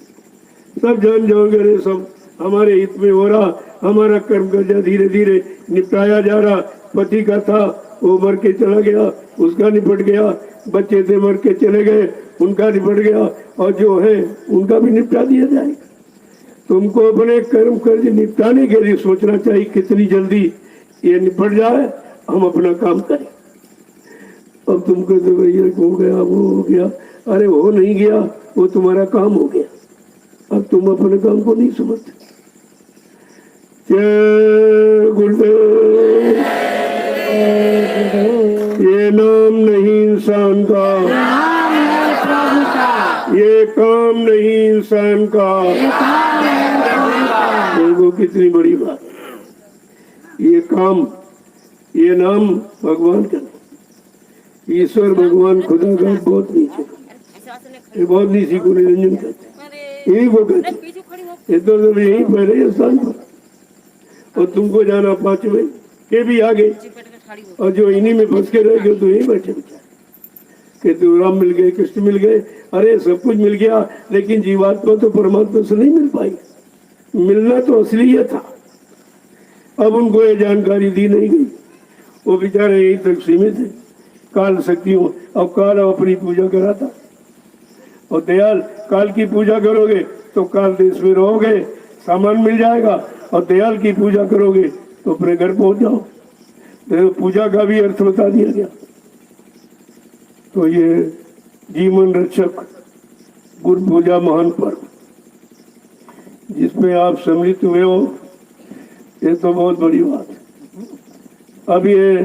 सब जान जाओगे अरे सब हमारे हित में हो रहा, हमारा कर्म कर्जा धीरे धीरे निपटाया जा रहा। पति का था वो मर के चला गया, उसका निपट गया, बच्चे थे मर के चले गए, उनका निपट गया, और जो है उनका भी निपटा दिया जाएगा। तुमको अपने कर्म कर्ज निपटाने के लिए सोचना चाहिए कितनी जल्दी ये निपट जाए, हम अपना काम करें। अब तुम कहते भैया हो गया, वो हो गया, अरे हो नहीं गया, वो तुम्हारा काम हो गया, अब तुम अपने काम को नहीं समझते। जय गुरुदेव। ये नाम नहीं इंसान का, ये काम नहीं इंसान का। देखो कितनी बड़ी बात, ये काम, ये नाम भगवान का, ईश्वर भगवान खुदा का बहुत नीचे, ये बहुत नीचे को निरंजन कहते, यही वो कहते। ये तो यही पहले स्थान पर, और तुमको जाना पांचवें के भी आगे, और जो इन्हीं में फंस के रह गए तो यही बैठे बेचारे। कहते राम मिल गए, कृष्ण मिल गए, अरे सब कुछ मिल गया, लेकिन जीवात्मा तो परमात्मा से नहीं मिल पाई। मिलना तो असलियत था। अब उनको ये जानकारी दी नहीं गई, वो बेचारे यहीं तक सीमित है। काल शक्तियों, अब काल अपनी पूजा कराता, और दयाल काल की पूजा करोगे तो काल देश में रहोगे, सामान मिल जाएगा, और दयाल की पूजा करोगे तो अपने घर पहुंच जाओ। तो पूजा का भी अर्थ बता दिया गया। तो ये जीवन रक्षक गुरु पूजा महान पर्व जिसमें आप सम्मिलित हुए हो, ये तो बहुत बड़ी बात है। अब ये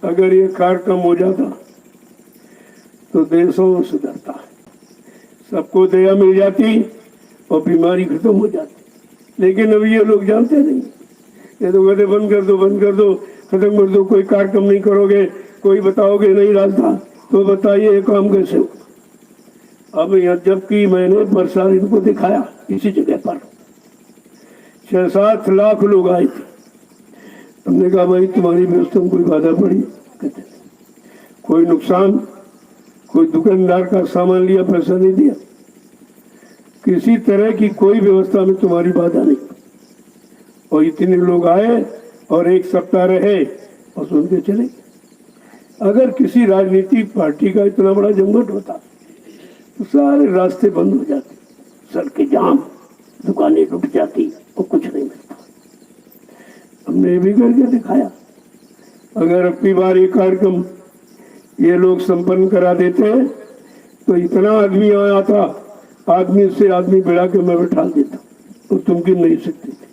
अगर ये कार्यक्रम हो जाता तो देशों सुधरता है, सबको दया मिल जाती और बीमारी खत्म हो जाती। लेकिन अब ये लोग जानते नहीं, ये तो कहते बंद कर दो, बंद कर दो, खत्म कर दो, कोई कार्यक्रम नहीं करोगे, कोई बताओगे नहीं रास्ता, तो बताइए ये काम कैसे हो। अब यहाँ जबकि मैंने प्रसाद इनको दिखाया इसी जगह पर 6-7 लाख लोग आए थे। हमने कहा भाई तुम्हारी व्यवस्था में कोई बाधा पड़ी? कहते कोई नुकसान, कोई दुकानदार का सामान लिया पैसा नहीं दिया, किसी तरह की कोई व्यवस्था में तुम्हारी बाधा नहीं। और इतने लोग आए और 1 सप्ताह रहे और सुन के चले। अगर किसी राजनीतिक पार्टी का इतना बड़ा जमघट होता तो सारे रास्ते बंद हो जाते, सड़कें जाम, दुकानें रुक जाती और कुछ नहीं मिलता। हमने ये भी करके दिखाया। अगर अब की बार ये कार्यक्रम ये लोग संपन्न करा देते तो इतना आदमी आया था, आदमी से आदमी बिड़ा के मैं बैठा देता तो तुम गिन नहीं सकते थे।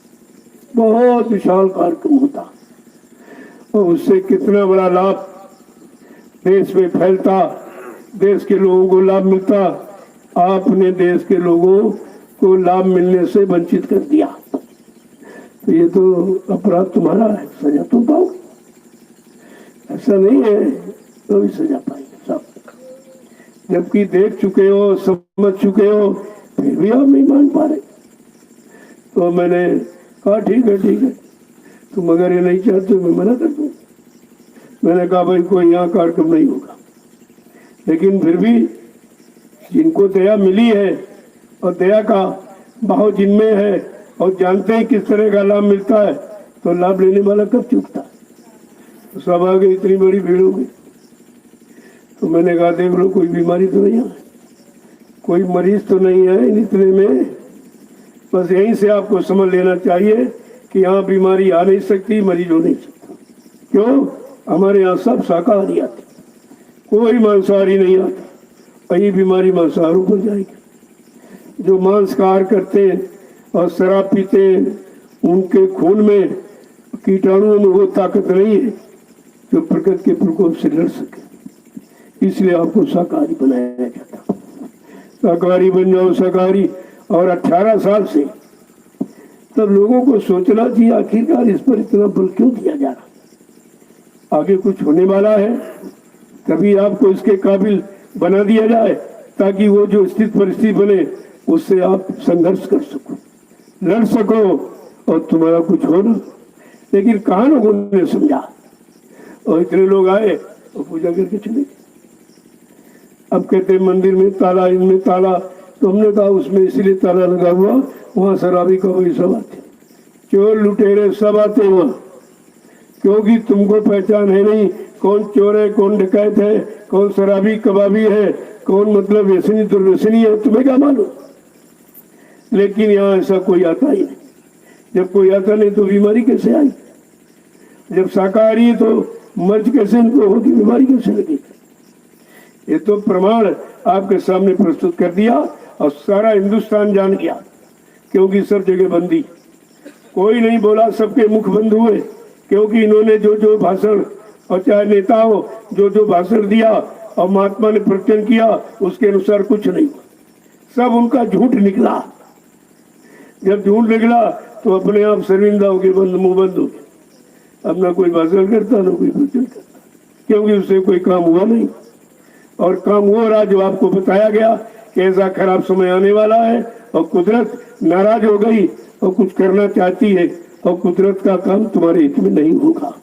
बहुत विशाल कार्यक्रम होता और उससे कितना बड़ा लाभ देश में फैलता, देश के लोगों को लाभ मिलता। आपने देश के लोगों को लाभ मिलने से वंचित कर दिया, तो ये तो अपराध तुम्हारा है, सजा तुम पाओगे। ऐसा नहीं है तो भी सजा पाएंगे सब, जबकि देख चुके हो, समझ चुके हो, फिर भी आप नहीं मान पा रहे। तो मैंने कहा ठीक है ठीक है, तुम अगर ये नहीं चाहते मैं मना कर दूँ। मैंने कहा भाई कोई यहाँ कार्यक्रम नहीं होगा, लेकिन फिर भी जिनको दया मिली है और दया का भाव जिनमें है और जानते हैं किस तरह का लाभ मिलता है, तो लाभ लेने वाला कब चूकता है। तो सब आगे इतनी बड़ी भीड़ हो गई। तो मैंने कहा देख लो कोई बीमारी तो नहीं है, कोई मरीज तो नहीं है इतने में, बस यहीं से आपको समझ लेना चाहिए कि यहाँ बीमारी आ नहीं सकती, मरीज हो नहीं सकता। क्यों? हमारे यहाँ सब शाकाहारी आते, कोई मांसाहारी नहीं आता, वही बीमारी मांसाहारों पर जाएगी। जो मांस खार करते हैं और शराब पीते हैं, उनके खून में कीटाणुओं में वो ताकत नहीं है जो प्रकृति के प्रकोप से लड़ सके। इसलिए आपको शाकाहारी बनाया जाता। शाकाहारी बन जाओ, शाकाहारी। और 18 साल से तब लोगों को सोचना चाहिए आखिरकार इस पर इतना बल क्यों दिया जा रहा। आगे कुछ होने वाला है, कभी आपको इसके काबिल बना दिया जाए ताकि वो जो स्थिति परिस्थिति बने उससे आप संघर्ष कर सको, लड़ सको और तुम्हारा कुछ हो ना। लेकिन कहाँ लोगों ने समझा, और इतने लोग आए और पूजा करके चले गए। अब कहते मंदिर में ताला, इनमें ताला, तो हमने कहा उसमें इसलिए ताला लगा हुआ, वहाँ शराबी कबाबी सब आते, चोर लुटेरे सब आते वहाँ, क्योंकि तुमको पहचान है नहीं कौन चोर है, कौन डकैत है, कौन शराबी कबाबी है, कौन मतलब व्यसनी दुर्व्यसनी है, तुम्हें क्या मालूम। लेकिन यहाँ ऐसा कोई आता ही नहीं। जब कोई आता नहीं तो बीमारी कैसे आई? जब शाकाहारी है तो मर्ज कैसे इनको होगी, बीमारी कैसे लगेगी? ये तो प्रमाण आपके सामने प्रस्तुत कर दिया और सारा हिंदुस्तान जान गया, क्योंकि सब जगह बंदी, कोई नहीं बोला, सबके मुख बंद हुए, क्योंकि इन्होंने जो जो भाषण और चाहे नेता हो जो जो भाषण दिया और महात्मा ने प्रवचन किया उसके अनुसार कुछ नहीं, सब उनका झूठ निकला। जब झूठ निकला तो अपने आप शर्मिंदा हो गए, बंद मुंह बंद हो गए। अब ना कोई भाषण करता ना कोई प्रवचन करता, क्योंकि उससे कोई काम हुआ नहीं। और काम वो रहा जो आपको बताया गया कि ऐसा खराब समय आने वाला है और कुदरत नाराज हो गई और कुछ करना चाहती है और कुदरत का काम तुम्हारे हित में नहीं होगा।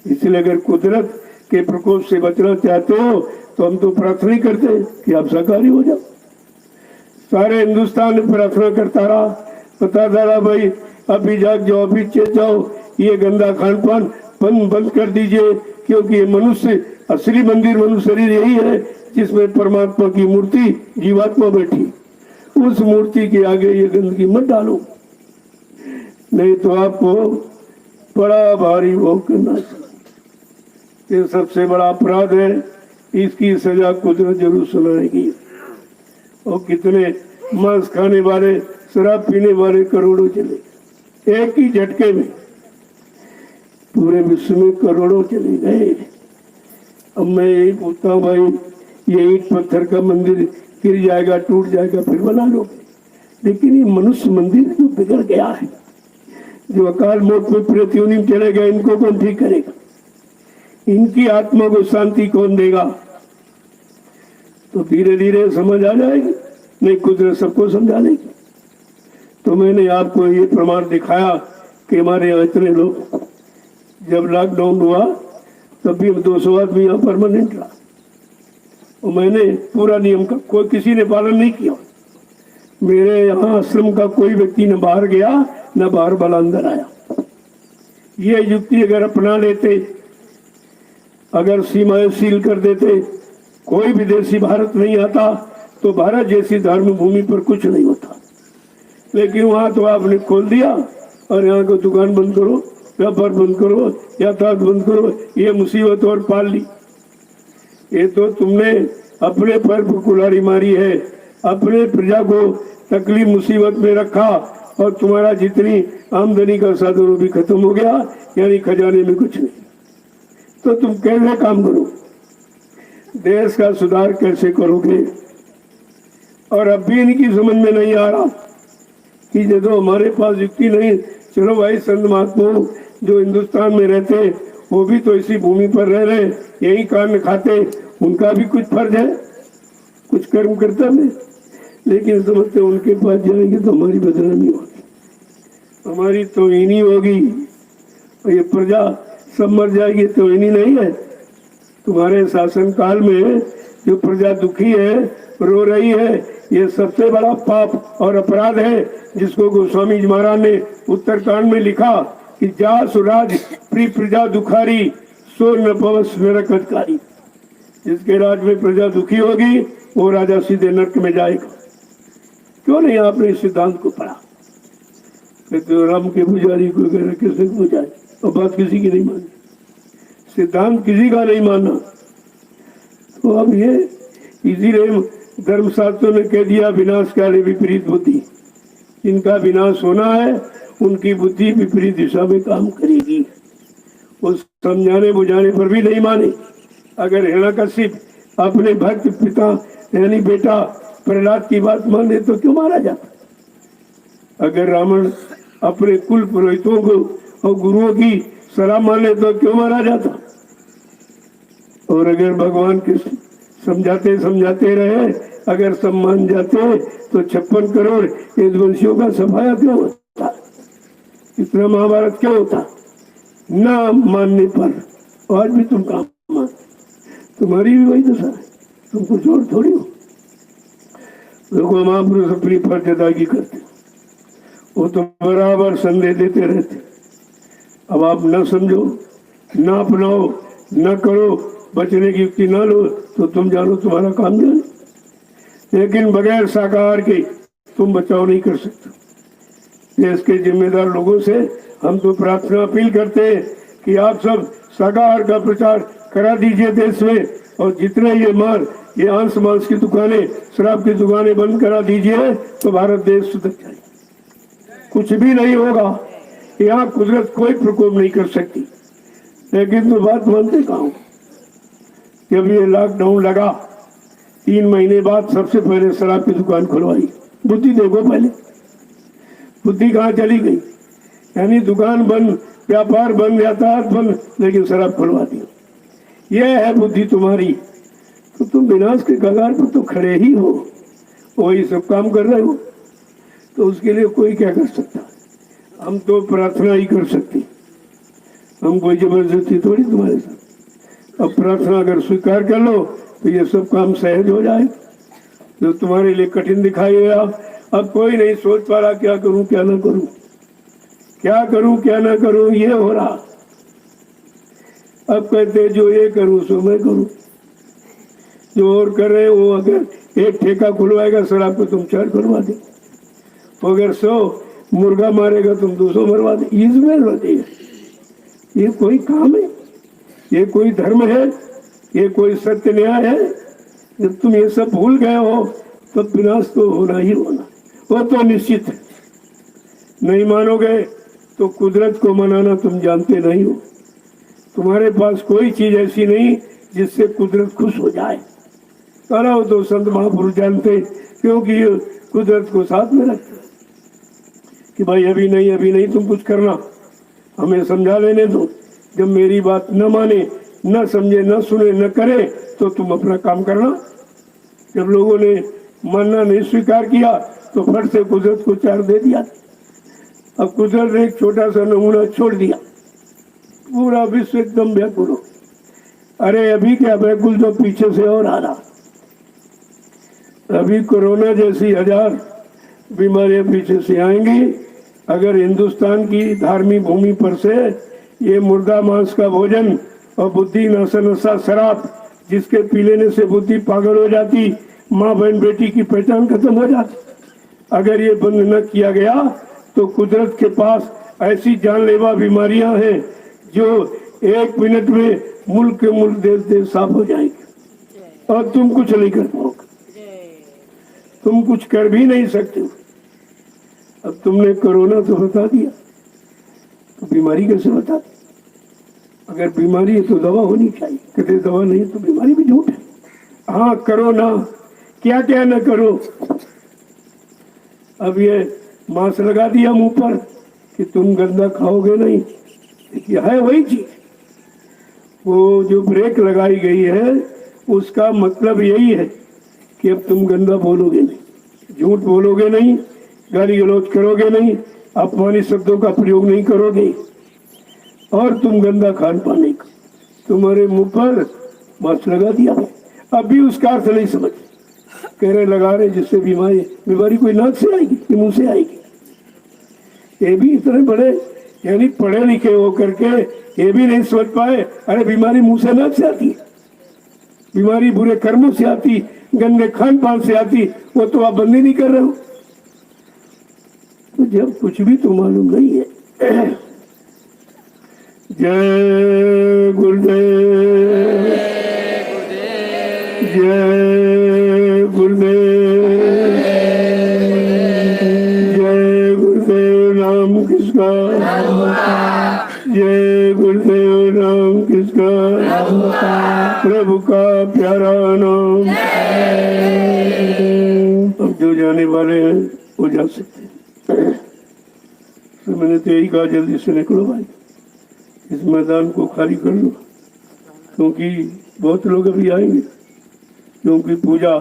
इसलिए अगर कुदरत के प्रकोप से बचना चाहते हो तो हम तो प्रार्थना ही करते हैं कि आप शाकाहारी हो जाओ। सारे हिंदुस्तान में प्रार्थना करता रहा, बताता रहा भाई अभी जाग जाओ, अभी चेत जाओ, ये गंदा खान पान बंद कर दीजिए, क्योंकि ये मनुष्य असली मंदिर मनुष्य शरीर यही है जिसमें परमात्मा की मूर्ति जीवात्मा बैठी। उस मूर्ति के आगे ये गंदगी मत डालो, नहीं तो आपको बड़ा भारी भोग करना चाहिए। ये सबसे बड़ा अपराध है, इसकी सजा कुदरत जरूर सुनाएगी। और कितने मांस खाने वाले, शराब पीने वाले करोड़ों चले एक ही झटके में, पूरे विश्व में करोड़ों चले गए। अब मैं यही पूछता हूँ भाई, ये ईंट पत्थर का मंदिर गिर जाएगा, टूट जाएगा, फिर बना लोगे, लेकिन ये मनुष्य मंदिर जो बिगड़ गया है, जो अकाल मौत में प्रतियोनि चले गए, इनको कौन ठीक करेगा? इनकी आत्मा को शांति कौन देगा? तो धीरे धीरे समझ आ जाएगी, नहीं कुदरत सबको समझा देगी। तो मैंने आपको ये प्रमाण दिखाया कि हमारे यहाँ इतने लोग, जब लॉकडाउन हुआ तब भी 200 आदमी यहाँ परमानेंट रहा, और मैंने पूरा नियम का कोई किसी ने पालन नहीं किया। मेरे यहाँ आश्रम का कोई व्यक्ति न बाहर गया न बाहर वाला अंदर आया। ये युक्ति अगर अपना लेते, अगर सीमाएं सील कर देते, कोई विदेशी भारत नहीं आता, तो भारत जैसी धार्मिक भूमि पर कुछ नहीं होता। लेकिन वहां तो आपने खोल दिया और यहाँ को दुकान बंद करो, व्यापार बंद करो, यातायात बंद करो, ये मुसीबत और पाल ली। ये तो तुमने अपने पर कुल्हाड़ी मारी है, अपने प्रजा को तकलीफ मुसीबत में रखा, और तुम्हारा जितनी आमदनी का साधन वो भी खत्म हो गया, यानी खजाने में कुछ नहीं। तो तुम कैसे काम करो, देश का सुधार कैसे करोगे? और अब भी इनकी समझ में नहीं आ रहा कि जब हमारे पास युक्ति नहीं, चलो भाई संत महात्मा जो हिंदुस्तान में रहते वो भी तो इसी भूमि पर रह रहे, यही कान खाते, उनका भी कुछ फर्ज है, कुछ कर्म करता है, लेकिन समझते उनके पास जाएंगे तो हमारी बदनामी होगी, हमारी तौहीनी होगी, और ये प्रजा सब मर जाएगी। तौहीनी नहीं है, तुम्हारे शासन काल में जो प्रजा दुखी है, रो रही है, ये सबसे बड़ा पाप और अपराध है, जिसको गोस्वामी जी महाराज ने उत्तरकांड में लिखा कि जा सुराज प्री प्रजा दुखारी सो न पवस नरक अधिकारी। जिसके राज में प्रजा दुखी होगी वो राजा सीधे नरक में जाएगा। क्यों नहीं आपने इस सिद्धांत को पढ़ा? तो राम के पुजारी को किसी को जाए, और बात किसी की नहीं मानी, सिद्धांत किसी का नहीं मानना। तो अब ये इसीलिए धर्मशास्त्रों ने कह दिया विनाश काले विपरीत बुद्धि। जिनका विनाश होना है उनकी बुद्धि विपरीत दिशा में काम करेगी, उस समझाने बुझाने पर भी नहीं माने। अगर हिरण्यकशिप अपने भक्त पिता यानी बेटा प्रहलाद की बात माने तो क्यों मारा जाता? अगर रावण अपने कुल पुरोहितों को और गुरुओं की सलाह माने तो क्यों मारा जाता? और अगर भगवान के समझाते समझाते रहे, अगर सब मान जाते तो 56 करोड़ यदुवंशियों का सफाया क्यों होता? इतना महाभारत क्यों होता? ना मानने पर आज भी तुम काम मान, तुम्हारी भी वही दशा है, तुम कुछ और थोड़ी हो। देखो महापुरुष अपनी फर्ज अदायगी करते, वो तो बराबर संदेह देते रहते। अब आप न समझो, न अपनाओ, न करो, बचने की युक्ति ना लो, तो तुम जानो तुम्हारा काम जानो, लेकिन बगैर शाकाहार के तुम बचाव नहीं कर सकते। देश के जिम्मेदार लोगों से हम तो प्रार्थना अपील करते हैं कि आप सब शाकाहार का प्रचार करा दीजिए देश में, और जितने ये आंस मांस की दुकानें, शराब की दुकानें बंद करा दीजिए, तो भारत देश सुधर जाएगा। कुछ भी नहीं होगा, यहाँ कुदरत कोई प्रकोप नहीं कर सकती। लेकिन तो बात मानते कहाँ हूँ? जब ये लॉकडाउन लगा 3 महीने बाद सबसे पहले शराब की दुकान खुलवाई। बुद्धि देखो पहले, बुद्धि कहाँ चली गई? यानी दुकान बंद, व्यापार बंद, यातायात बंद, लेकिन शराब खुलवा दी। यह है बुद्धि तुम्हारी। तो तुम विनाश के कगार पर तो खड़े ही हो, वही सब काम कर रहे हो, तो उसके लिए कोई क्या कर सकता? हम तो प्रार्थना ही कर सकते, हम कोई जबरदस्ती थोड़ी तुम्हारे साथ। अब प्रार्थना अगर स्वीकार कर लो तो ये सब काम सहज हो जाए। जो तुम्हारे लिए कठिन दिखाई दिया, अब कोई नहीं सोच पा रहा क्या करूं क्या ना करूं, क्या करूं क्या ना करूं, ये हो रहा। अब कहते जो ये करूं सो मैं करूं, जो और कर रहे वो अगर एक ठेका खुलवाएगा शराब को तुम 4 खुलवा दे, अगर 100 मुर्गा मारेगा तुम 200 मरवा दे। इसमें बताइए ये कोई काम है, ये कोई धर्म है, ये कोई सत्य न्याय है? जब तुम ये सब भूल गए हो तो विनाश तो होना ही होना, वो तो निश्चित है। नहीं मानोगे तो कुदरत को मनाना तुम जानते नहीं हो। तुम्हारे पास कोई चीज ऐसी नहीं जिससे कुदरत खुश हो जाए। करो तो संत महापुरुष जानते, क्योंकि ये कुदरत को साथ में रखते कि भाई अभी नहीं तुम कुछ करना, हमें समझा लेने दो। जब मेरी बात न माने, न समझे, न सुने, न करे तो तुम अपना काम करना। जब लोगों ने मानना नहीं स्वीकार किया तो फट से कुदरत को 4 दे दिया। अब कुदरत ने एक छोटा सा नमूना छोड़ दिया, पूरा विश्व एकदम व्याकुल हो। अरे अभी क्या व्याकुल, तो पीछे से और आ रहा। अभी कोरोना जैसी 1000 बीमारियां पीछे से आएंगी अगर हिंदुस्तान की धार्मिक भूमि पर से ये मुर्गा मांस का भोजन और बुद्धि नशा शराब जिसके पी लेने से बुद्धि पागल हो जाती, माँ बहन बेटी की पहचान खत्म हो जाती, अगर ये बंद न किया गया तो कुदरत के पास ऐसी जानलेवा बीमारियां हैं जो 1 मिनट में मुल्क के मुल्क देश साफ हो जाएंगे और तुम कुछ नहीं कर पाओगे, तुम कुछ कर भी नहीं सकते हो। अब तुमने कोरोना तो बता दिया, तो बीमारी कैसे बता दी? अगर बीमारी है तो दवा होनी चाहिए, कहते दवा नहीं तो बीमारी भी झूठ है। हाँ करो ना, क्या क्या न करो। अब ये मास्क लगा दिया मुंह पर कि तुम गंदा खाओगे नहीं, ये है वही चीज। वो जो ब्रेक लगाई गई है उसका मतलब यही है कि अब तुम गंदा बोलोगे नहीं, झूठ बोलोगे नहीं, गाली गलौज करोगे नहीं, अपमानित शब्दों का प्रयोग नहीं करोगे और तुम गंदा खान पान नहीं करो। तुम्हारे मुंह पर मास्क लगा दिया, अब भी उसका अर्थ नहीं समझ, कह रहे लगा रहे जिससे बीमारी कोई नाक से आएगी कि मुंह से आएगी। ये भी इतने बड़े यानी पढ़े लिखे हो करके ये भी नहीं समझ पाए, अरे बीमारी मुंह से नाक से आती है, बीमारी बुरे कर्मों से आती, गंदे खान पान से आती, वो तो आप बंद नहीं कर रहे हो। तो जब कुछ भी तो मालूम नहीं है। जय गुरुदेव, जय गुरुदेव, जय गुरुदेव। नाम किसका? जय गुरुदेव। नाम किसका? प्रभु का प्यारा नाम। अब जो जाने वाले हैं वो जा सकते हैं। तो मैंने तो यही कहा जल्दी से निकलो भाई, इस मैदान को खाली कर लो, क्योंकि बहुत लोग अभी आएंगे, क्योंकि पूजा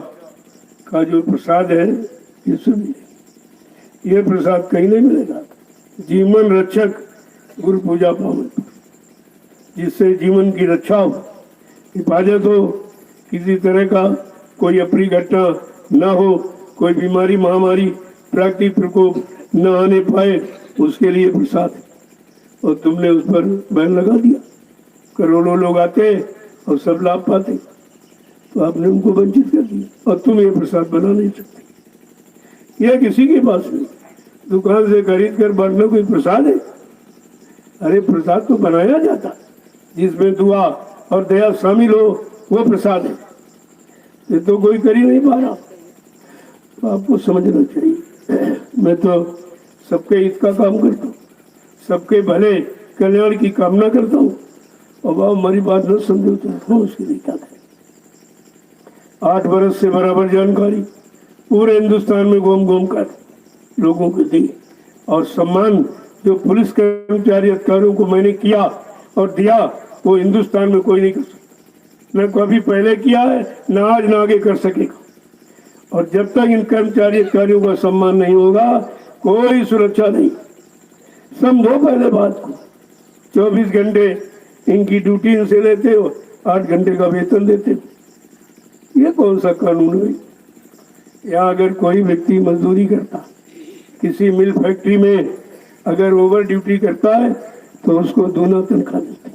का जो प्रसाद है ये सब, ये प्रसाद कहीं नहीं मिलेगा। जीवन रक्षक गुरु पूजा पावन, जिससे जीवन की रक्षा हो, हिफाजत हो, किसी तरह का कोई अप्रिय घटना न हो, कोई बीमारी महामारी प्राकृतिक प्रकोप न आने पाए, उसके लिए प्रसाद है। और तुमने उस पर बैन लगा दिया, करोड़ों लोग आते और सब लाभ पाते, तो आपने उनको वंचित कर दिया। और तुम ये प्रसाद बना नहीं सकते, यह किसी के पास नहीं, दुकान से खरीद कर बांटना कोई प्रसाद है? अरे प्रसाद तो बनाया जाता, जिसमें दुआ और दया शामिल हो वो प्रसाद है। ये तो कोई कर ही नहीं पा रहा, तो आपको समझना चाहिए। मैं तो सबके हित का काम करता हूँ, सबके भले कल्याण की कामना करता हूँ, और आप हमारी बात न समझो तो उसके लिए क्या करें। 8 बरस से बराबर जानकारी पूरे हिंदुस्तान में घूम घूम कर लोगों को दी, और सम्मान जो पुलिस कर्मचारी अधिकारियों को मैंने किया और दिया, वो हिंदुस्तान में कोई नहीं कर सकता, न कभी पहले किया है, न आज न आगे कर सकेगा। और जब तक इन कर्मचारी अधिकारियों का सम्मान नहीं होगा, कोई सुरक्षा नहीं। समझो पहले बात को, 24 घंटे इनकी ड्यूटी इनसे लेते हो, 8 घंटे का वेतन देते हो, ये कौन सा कानून है? यहाँ अगर कोई व्यक्ति मजदूरी करता, किसी मिल फैक्ट्री में अगर ओवर ड्यूटी करता है तो उसको दूना तनख्वाह मिलती,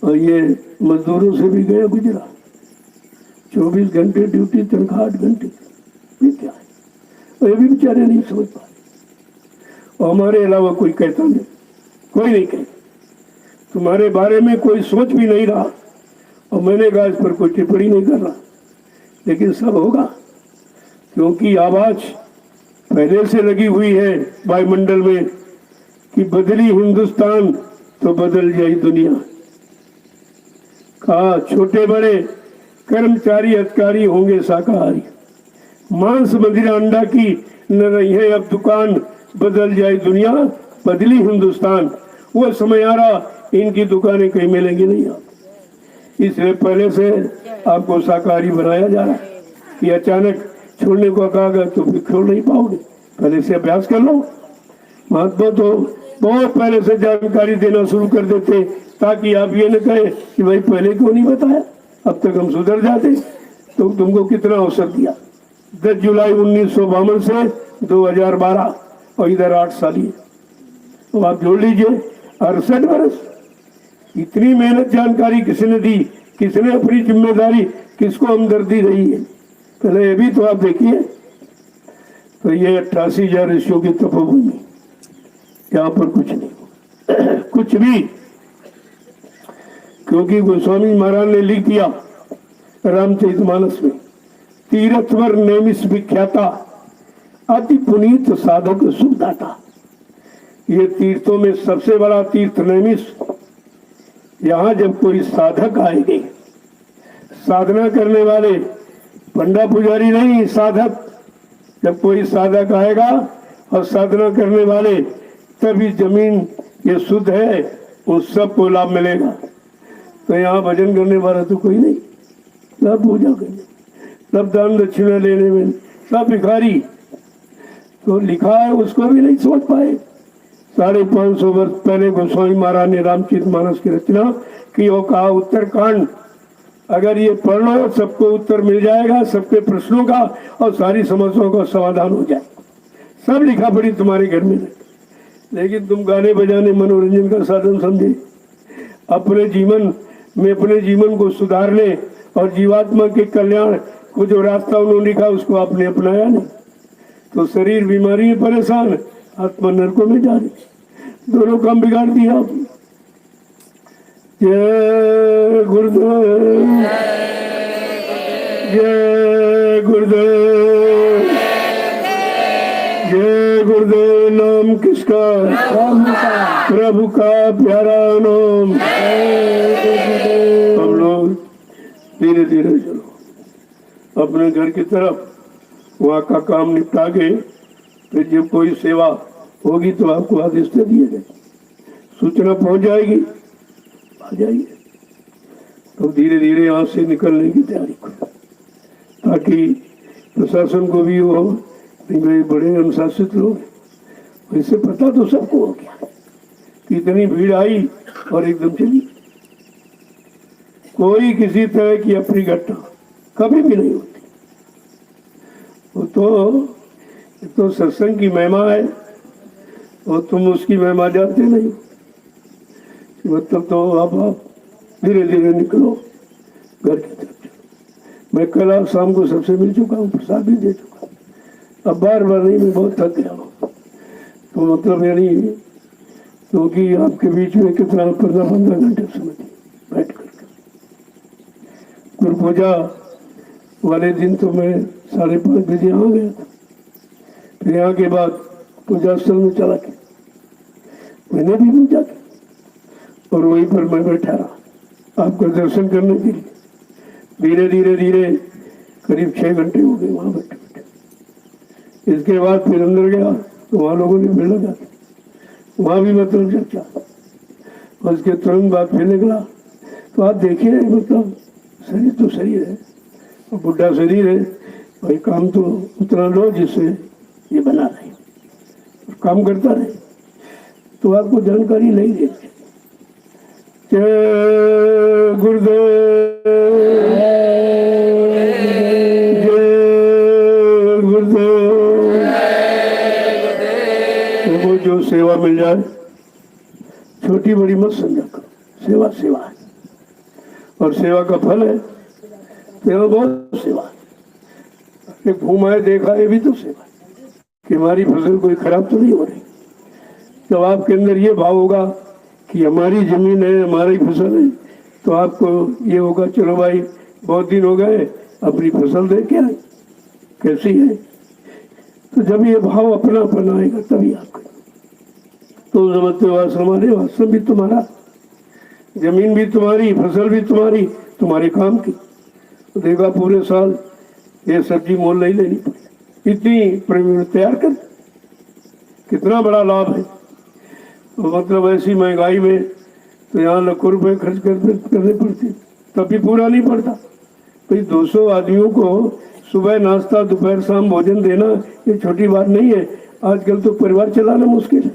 और ये मजदूरों से भी गया गुजरा। 24 घंटे ड्यूटी, तनख्वाह 8 घंटे, ये क्या है? और ये भी बेचारे नहीं समझ पा रहे। और हमारे अलावा कोई कहता नहीं, कोई नहीं कहता, तुम्हारे बारे में कोई सोच भी नहीं रहा, और मैंने कहा इस पर कोई टिप्पणी नहीं कर रहा, लेकिन सब होगा, क्योंकि आवाज पहले से लगी हुई है वायुमंडल में कि बदली हिंदुस्तान तो बदल जाए दुनिया। कहा छोटे बड़े कर्मचारी अधिकारी होंगे शाकाहारी, मांस मदिरा अंडा की न रही है अब दुकान, बदल जाए दुनिया बदली हिंदुस्तान। वो समय आ रहा, इनकी दुकानें कहीं मिलेंगी नहीं आप, इसलिए पहले से आपको शाकाहारी बनाया जा रहा है कि अचानक छोड़ने को कहा गया तो फिर छोड़ नहीं पाओगे, पहले से अभ्यास कर लो। महात्मा तो बहुत पहले से जानकारी देना शुरू कर देते ताकि आप ये न कहें कि भाई पहले क्यों नहीं बताया, अब तक हम सुधर जाते। तो तुमको कितना अवसर दिया, 10 जुलाई 1952 से 2012, और इधर 8 साल ही, तो आप जोड़ लीजिए 68 वर्ष। इतनी मेहनत जानकारी किसने दी, किसने अपनी जिम्मेदारी, किसको हमदर्दी रही है, पहले ये भी तो आप देखिए। तो ये 88,000 ऋषियों की तपोभूमि, यहाँ पर कुछ नहीं कुछ भी, क्योंकि गोस्वामी महाराज ने लिख दिया रामचरितमानस में, तीर्थवर नेमिस विख्याता अति पुनीत साधक सुखदाता। ये तीर्थों में सबसे बड़ा तीर्थ नैमिष। यहाँ जब कोई साधक आएंगे, साधना करने वाले, पंडा पुजारी नहीं, साधक, जब कोई साधक आएगा और साधना करने वाले, तभी जमीन ये शुद्ध है, उन सबको लाभ मिलेगा। तो यहाँ भजन करने वाला तो कोई नहीं, सब पूजा करने, सब दान दक्षिणा लेने में, सब भिखारी। तो लिखा है उसको भी नहीं समझ पाए। 550 वर्ष पहले गोस्वामी महाराज ने रामचरितमानस की रचना की और कहा उत्तरकांड, अगर ये पढ़ लो सबको उत्तर मिल जाएगा, सबके प्रश्नों का और सारी समस्याओं का समाधान हो जाए। सब लिखा पड़ी तुम्हारे घर में, लेकिन तुम गाने बजाने मनोरंजन का साधन समझे, अपने जीवन में अपने जीवन को सुधारने और जीवात्मा के कल्याण को जो रास्ता उन्होंने लिखा उसको आपने अपनाया नहीं। तो शरीर बीमारी में परेशान, आत्मा नरकों में जा रही, दोनों काम बिगाड़ दिया आपने। जय गुरुदेव, जय गुरुदेव, जय गुरुदेव। नाम किसका? प्रभु का प्यारा नाम। हम लोग धीरे धीरे चलो अपने घर की तरफ, वहाँ का काम निपटा के फिर जब कोई सेवा होगी तो आपको आदेश दे दिए गए, सूचना पहुंच जाएगी, आ जाइए। तो धीरे धीरे यहाँ से निकलने की तैयारी करो, ताकि प्रशासन को भी हो, भाई बड़े अनुशासित लोग, वैसे पता तो सबको हो गया कि इतनी भीड़ आई और एकदम चली। कोई किसी तरह की अपनी घटना कभी भी नहीं होती। वो तो सत्संग की महिमा है, और तुम उसकी महिमा जानते नहीं, मतलब तो अब आप धीरे धीरे निकलो घर की तरफ। मैं कल आज शाम को सबसे मिल चुका हूँ, प्रसाद भी दे चुका हूँ, अब बार बार नहीं, मैं बहुत थक गया हूँ। तो मतलब यानी क्योंकि आपके बीच में कितना 15-15 घंटे समय बैठ करके, गुरु पूजा वाले दिन तो मैं 5:30 बजे आ गया था। फिर यहाँ के बाद पूजा स्थल में चला के मैंने भी पूजा की, और वहीं पर मैं बैठा रहा आपका दर्शन करने के लिए। धीरे धीरे धीरे करीब 6 घंटे हो गए वहाँ बैठे बैठे। इसके बाद फिर अंदर गया तो वहाँ लोगों ने भीड़ लगा, वहाँ भी मतलब चर्चा, और उसके तुरंत बाद फिर निकला। तो आप देखिए, मतलब शरीर तो शरीर है, और बुढ़ा शरीर है, भाई काम तो उतना लो जिससे ये बना रहे, काम करता रहे, तो आपको जानकारी नहीं देते। जय गुरुदेव। सेवा सेवा है, और सेवा का फल है सेवा, बहुत सेवा है। घूमाए देखा, ये भी तो सेवा कि हमारी फसल कोई खराब तो नहीं हो रही। जब आपके अंदर ये भाव होगा कि हमारी जमीन है, हमारी फसल है, तो आपको ये होगा चलो भाई बहुत दिन हो गए, अपनी फसल दे क्या कैसी है। तो जब ये भाव अपना अपना आएगा तभी आपको तो समझते हो आश्रम वाले, आश्रम भी तुम्हारा, जमीन भी तुम्हारी, फसल भी तुम्हारी, तुम्हारे काम की। तो देखा पूरे साल ये सब्जी मोल नहीं लेनी पड़ी, इतनी प्रेमी तैयार कर, कितना बड़ा लाभ है। तो मतलब ऐसी महंगाई में तो यहाँ लाखों रुपए खर्च करने पड़ते, तब भी पूरा नहीं पड़ता। भाई 200 आदमियों को सुबह नाश्ता दोपहर शाम भोजन देना ये छोटी बात नहीं है। आजकल तो परिवार चलाना मुश्किल है,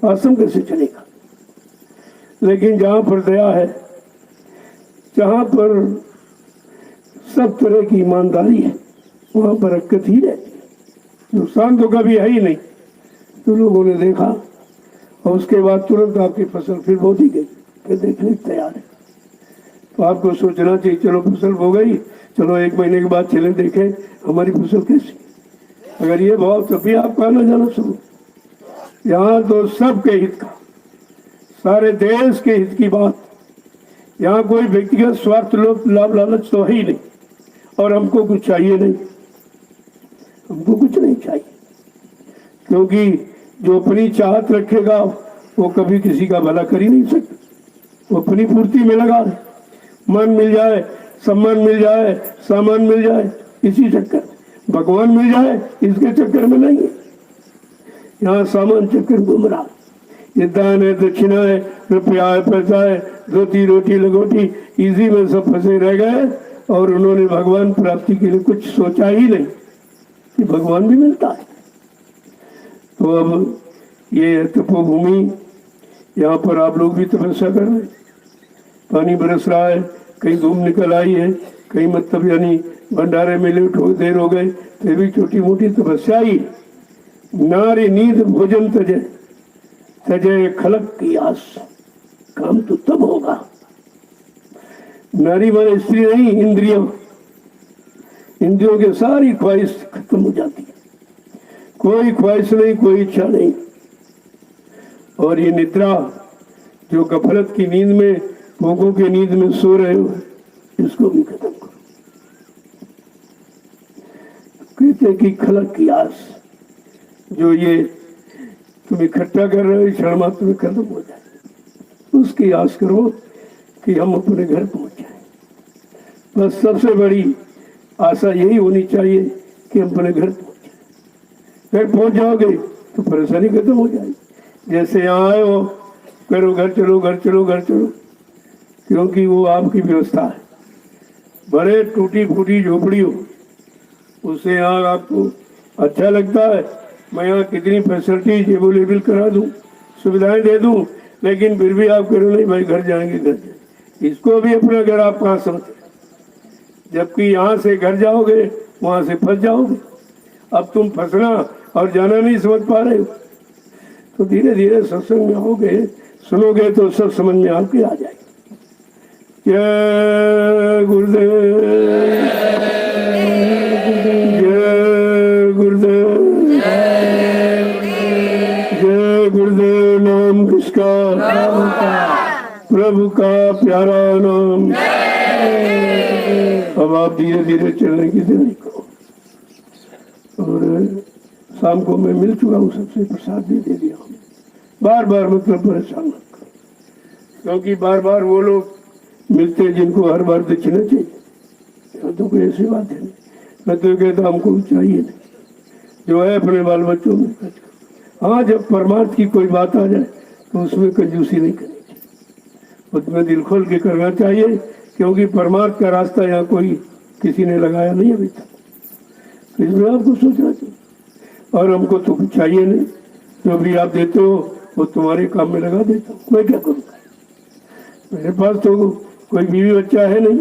आश्रम कैसे चलेगा। लेकिन जहाँ पर दया है, जहाँ पर सब तरह की ईमानदारी है, वहाँ बरकत ही रहती है। नुकसान तो कभी है ही नहीं। तो लोगों ने देखा और उसके बाद तुरंत आपकी फसल फिर बो दी गई, फिर देखने तैयार है। तो आपको सोचना चाहिए चलो फसल बो गई, चलो 1 महीने के बाद चले देखें हमारी फसल कैसी। अगर ये भाव तभी आप आना जाना शुरू। यहाँ तो सबके हित का, सारे देश के हित की बात। यहाँ कोई व्यक्तिगत स्वार्थ लाभ लालच तो है ही नहीं, और हमको कुछ चाहिए नहीं, हमको कुछ नहीं चाहिए। क्योंकि जो अपनी चाहत रखेगा वो कभी किसी का भला कर ही नहीं सकता। वो अपनी पूर्ति में लगा है, मन मिल जाए, सम्मान मिल जाए, सामान मिल जाए, इसी चक्कर, भगवान मिल जाए इसके चक्कर में नहीं है। यहाँ सामान चक्कर घूम रहा, ये दान है, दक्षिणा है, रुपया है, पैसा है, धोती रोटी लगोटी, इसी में सब फंसे रह गए। और उन्होंने भगवान प्राप्ति के लिए कुछ सोचा ही नहीं कि भगवान भी मिलता है। तो अब ये तपोभूमि, यहाँ पर आप लोग भी तपस्या कर रहे हैं, पानी बरस रहा है, कहीं धूम निकल आई है, कहीं मतलब यानी भंडारे में लेट हो देर हो गए, तो भी छोटी मोटी तपस्या ही। नारी नींद भोजन तजे, तजे खलक की आस, काम तो तब होगा। नारी माने स्त्री नहीं, इंद्रियों, इंद्रियों की सारी ख्वाहिश खत्म हो जाती है, कोई ख्वाहिश नहीं, कोई इच्छा नहीं। और ये निद्रा जो गफलत की नींद में, भोगों की नींद में सो रहे हो, इसको भी खत्म करो। कहते कि खलक की आस, जो ये तुम इकट्ठा कर रहे हो क्षण मात्र में खत्म हो जाए, उसकी आस करो कि हम अपने घर पहुंच जाए। बस सबसे बड़ी आशा यही होनी चाहिए कि हम अपने घर पहुंच जाए। घर पहुंच जाओगे तो परेशानी खत्म हो जाएगी। जैसे यहाँ आए हो, करो घर चलो, घर चलो, घर चलो, क्योंकि वो आपकी व्यवस्था है। बड़े टूटी फूटी झोपड़ी हो, उससे यहाँ आपको अच्छा लगता है, मैं यहाँ कितनी फैसिलिटीज अवेलेबल करा दूँ, सुविधाएं दे दूँ, लेकिन फिर भी आप करो नहीं भाई घर जाएंगे, घर जाएंगे। इसको भी अपना घर आप कहाँ समझते, जबकि यहाँ से घर जाओगे वहाँ से फंस जाओगे। अब तुम फंसना और जाना नहीं समझ पा रहे हो, तो धीरे धीरे सत्संग में आओगे, सुनोगे तो सब समझ में आपके आ जाएगी। जय गुरुदेव, जय गुरुदेव, जय गुरुदेव। नाम किसका? प्रभु का प्यारा नाम। अब आप धीरे धीरे चलने की तैयारी करो। और शाम को मैं मिल चुका हूँ, सबसे प्रसाद भी दे दिया हूँ। बार बार मतलब परेशान मत करो, क्योंकि बार बार वो लोग मिलते हैं जिनको हर बार दक्षिणा चाहिए। तो कोई ऐसी बात है नहीं, मैं तो कहता हमको चाहिए नहीं, जो है अपने बाल बच्चों में खर्च करो। हाँ, जब परमार्थ की कोई बात आ जाए तो उसमें कंजूसी नहीं करनी चाहिए, उसमें दिल खोल के करना चाहिए, क्योंकि परमार्थ का रास्ता यहाँ कोई किसी ने लगाया नहीं अभी तक। इसमें आपको सोचना चाहिए। और हमको तो कुछ चाहिए नहीं, जो भी आप देते हो वो तुम्हारे काम में लगा देता हूँ। मैं क्या करूँगा, मेरे पास तो कोई बीवी बच्चा है नहीं,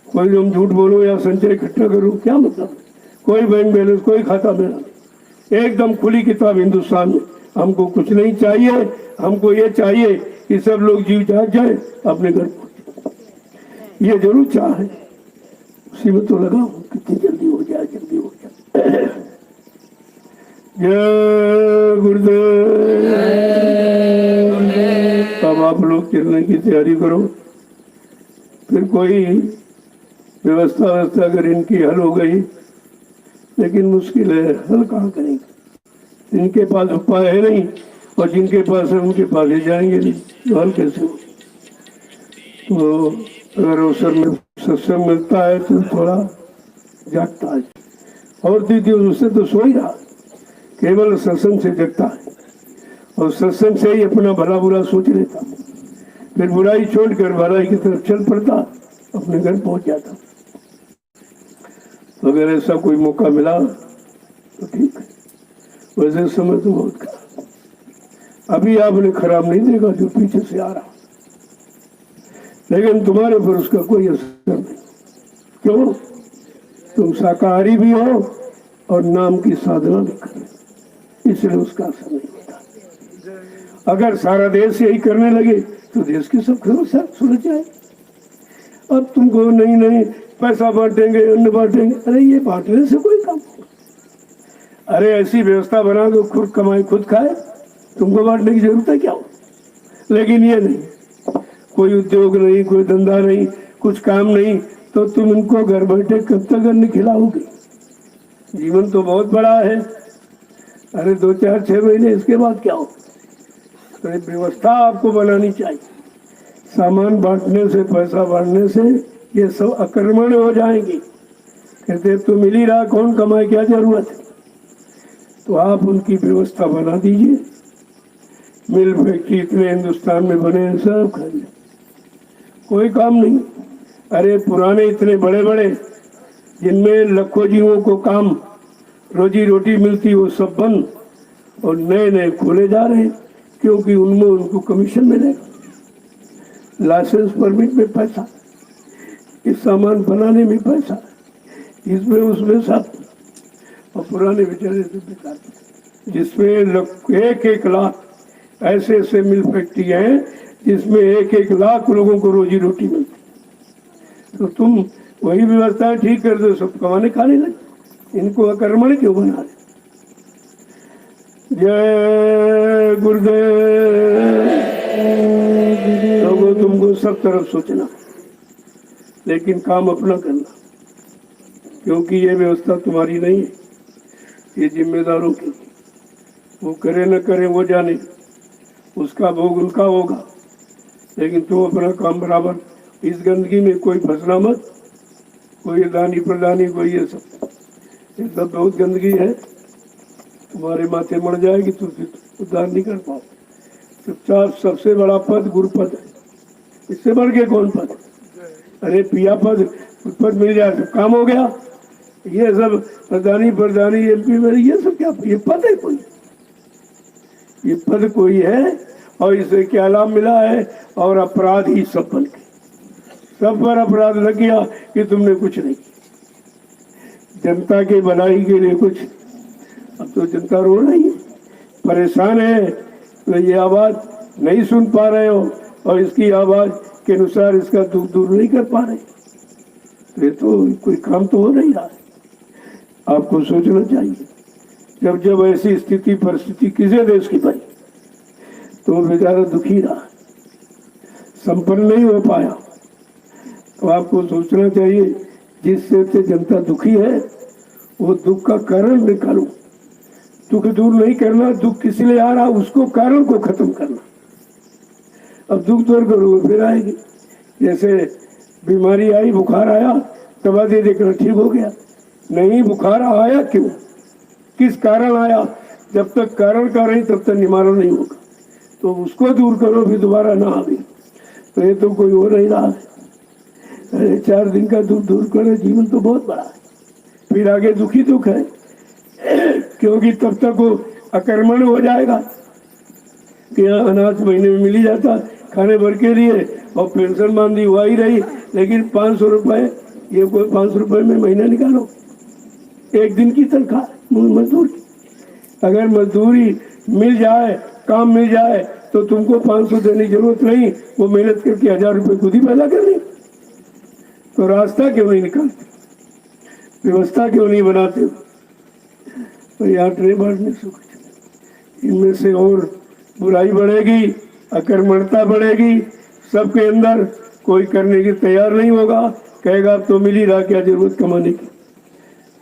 कोई तुम झूठ बोलो या संचय इकट्ठा करो, क्या मतलब। कोई बैंक बैलेंस, कोई खाता मेरा नहीं, एकदम खुली किताब हिंदुस्तान में। हमको कुछ नहीं चाहिए, हमको ये चाहिए कि सब लोग जीव जाग जाए, अपने घर पहुंचे। ये जरूर चाह है, उसी में तो लगा हूं, कितनी जल्दी हो जाए, जल्दी हो जाए। जय गुरुदेव। अब आप लोग चलने की तैयारी करो। फिर कोई व्यवस्था अगर इनकी हल हो गई, लेकिन मुश्किल है, हल कहाँ करेंगे? इनके पास उपाय है नहीं, और जिनके पास है उनके पास ले जाएंगे नहीं, तो हल कैसे हो? तो अगर अवसर में सत्संग मिलता है तो थोड़ा जागता है, और दीदी उससे तो सो ही रहा, केवल सत्संग से जगता है, और सत्संग से ही अपना भला बुरा सोच लेता, फिर बुराई छोड़कर भलाई की तरफ चल पड़ता, अपने घर पहुंच जाता। तो अगर ऐसा कोई मौका मिला तो ठीक है, वैसे समय तो बहुत खराब। अभी आपने खराब नहीं देखा जो पीछे से आ रहा, लेकिन तुम्हारे पर उसका कोई असर नहीं। क्यों? तुम शाकाहारी भी हो और नाम की साधना भी कर रहे, इसलिए उसका असर नहीं होता। अगर सारा देश यही करने लगे तो देश की सब समस्या सुलझ जाए। अब तुमको नहीं पैसा बांटेंगे, अन्न बांटेंगे, अरे ये बांटने से कोई काम? अरे ऐसी व्यवस्था बना दो, खुद कमाए खुद खाए, तुमको बांटने की जरूरत है क्या हो? लेकिन ये नहीं, कोई उद्योग नहीं, कोई धंधा नहीं, कुछ काम नहीं, तो तुम इनको घर बैठे कब तक अन्न खिलाओगे? जीवन तो बहुत बड़ा है। अरे 2 4 6 महीने, इसके बाद क्या हो? तो एक व्यवस्था आपको बनानी चाहिए। सामान बांटने से, पैसा बांटने से ये सब आक्रमण हो जाएंगे। कहते तो मिल ही रहा, कौन कमाए, क्या जरूरत है? तो आप उनकी व्यवस्था बना दीजिए। मिल फैक्ट्री इतने हिंदुस्तान में बने हैं, सब खरीद, कोई काम नहीं। अरे पुराने इतने बड़े बड़े जिनमें लाखों जीवों को काम, रोजी रोटी मिलती, वो सब बंद, और नए नए खोले जा रहे हैं, क्योंकि उनमें उनको कमीशन मिलेगा, लाइसेंस परमिट में पैसा, इस सामान बनाने में पैसा, इसमें उसमें सब। और पुराने बेचारे से बेकार, जिसमें 1 लाख ऐसे ऐसे मिल फैक्ट्री हैं जिसमें 1 लाख लोगों को रोजी रोटी मिलती। तो तुम वही व्यवस्था ठीक कर दो, सब कमाने खाने लगे, इनको आक्रमण क्यों बना रहे? जय गुरुदेव। लोगों तुमको सब तरफ सोचना, लेकिन काम अपना करना, क्योंकि ये व्यवस्था तुम्हारी नहीं है, ये जिम्मेदारों की। वो करे न करे वो जाने, उसका भोग उनका होगा, लेकिन तुम अपना काम बराबर। इस गंदगी में कोई फंसना मत, कोई दानी प्रदानी, कोई ये सब बहुत गंदगी है, तुम्हारे माथे मर जाएगी तो फिर उद्धार नहीं कर पाओ। चुपचाप, सबसे बड़ा पद गुरु पद है, इससे बढ़ के कौन पद? अरे पिया पद मिल जाए तो काम हो गया। ये सब प्रधानी प्रधानी MP में ये सब क्या, ये पद है कोई? ये पद कोई है? और इसे क्या लाभ मिला है? और अपराध ही सब बन गए, सब पर अपराध लग गया कि तुमने कुछ नहीं, जनता के भलाई के लिए कुछ। अब तो जनता रो रही है, परेशान है, तो ये आवाज नहीं सुन पा रहे हो, और इसकी आवाज के अनुसार इसका दुख दूर नहीं कर पा रहे, तो ये तो कोई काम तो हो नहीं रहा है। आपको सोचना चाहिए, जब जब ऐसी स्थिति परिस्थिति किसी देश की बनी, तो बेचारा दुखी रहा, संपन्न नहीं हो पाया। तो आपको सोचना चाहिए, जिससे जनता दुखी है वो दुख का कारण निकालो। दुख दूर नहीं करना, दुख किस लिए आ रहा उसको, कारण को खत्म करना। अब दुख दूर करोगे फिर आएगी। जैसे बीमारी आई, बुखार आया, दवा दे देकर ठीक हो गया, नहीं बुखार आया क्यों, किस कारण आया? जब तक कारण का नहीं तब तक निवारण नहीं होगा, तो उसको दूर करो, फिर दोबारा ना आवे। तो ये तो कोई हो नहीं रहा है। अरे 4 दिन का दुख दूर करो, जीवन तो बहुत बड़ा है, फिर आगे दुखी दुख है, क्योंकि तब तक वो आक्रमण हो जाएगा कि अनाज महीने में मिल ही जाता खाने भर के लिए, और पेंशन बांधी हुआ ही रही, लेकिन 500 रुपए, ये कोई 500 रुपए में महीना निकालो, 1 दिन की तनख्वाह मजदूर की। अगर मजदूरी मिल जाए, काम मिल जाए, तो तुमको 500 देने की जरूरत नहीं, वो मेहनत करके 1000 रुपये खुद ही पैदा कर ली। तो रास्ता क्यों नहीं निकालते, व्यवस्था क्यों नहीं बनाते? तो यहाँ ट्रे बांटने से कुछ, इनमें से और बुराई बढ़ेगी, अकर्मणता बढ़ेगी, सबके अंदर कोई करने की तैयार नहीं होगा, कहेगा अब तो मिल ही रहा, क्या जरूरत कमाने की।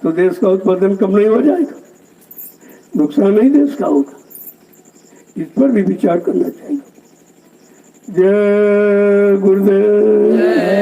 तो देश का उत्पादन कम नहीं हो जाएगा, नुकसान नहीं देश का होगा। इस पर भी विचार करना चाहिए। जय गुरुदेव।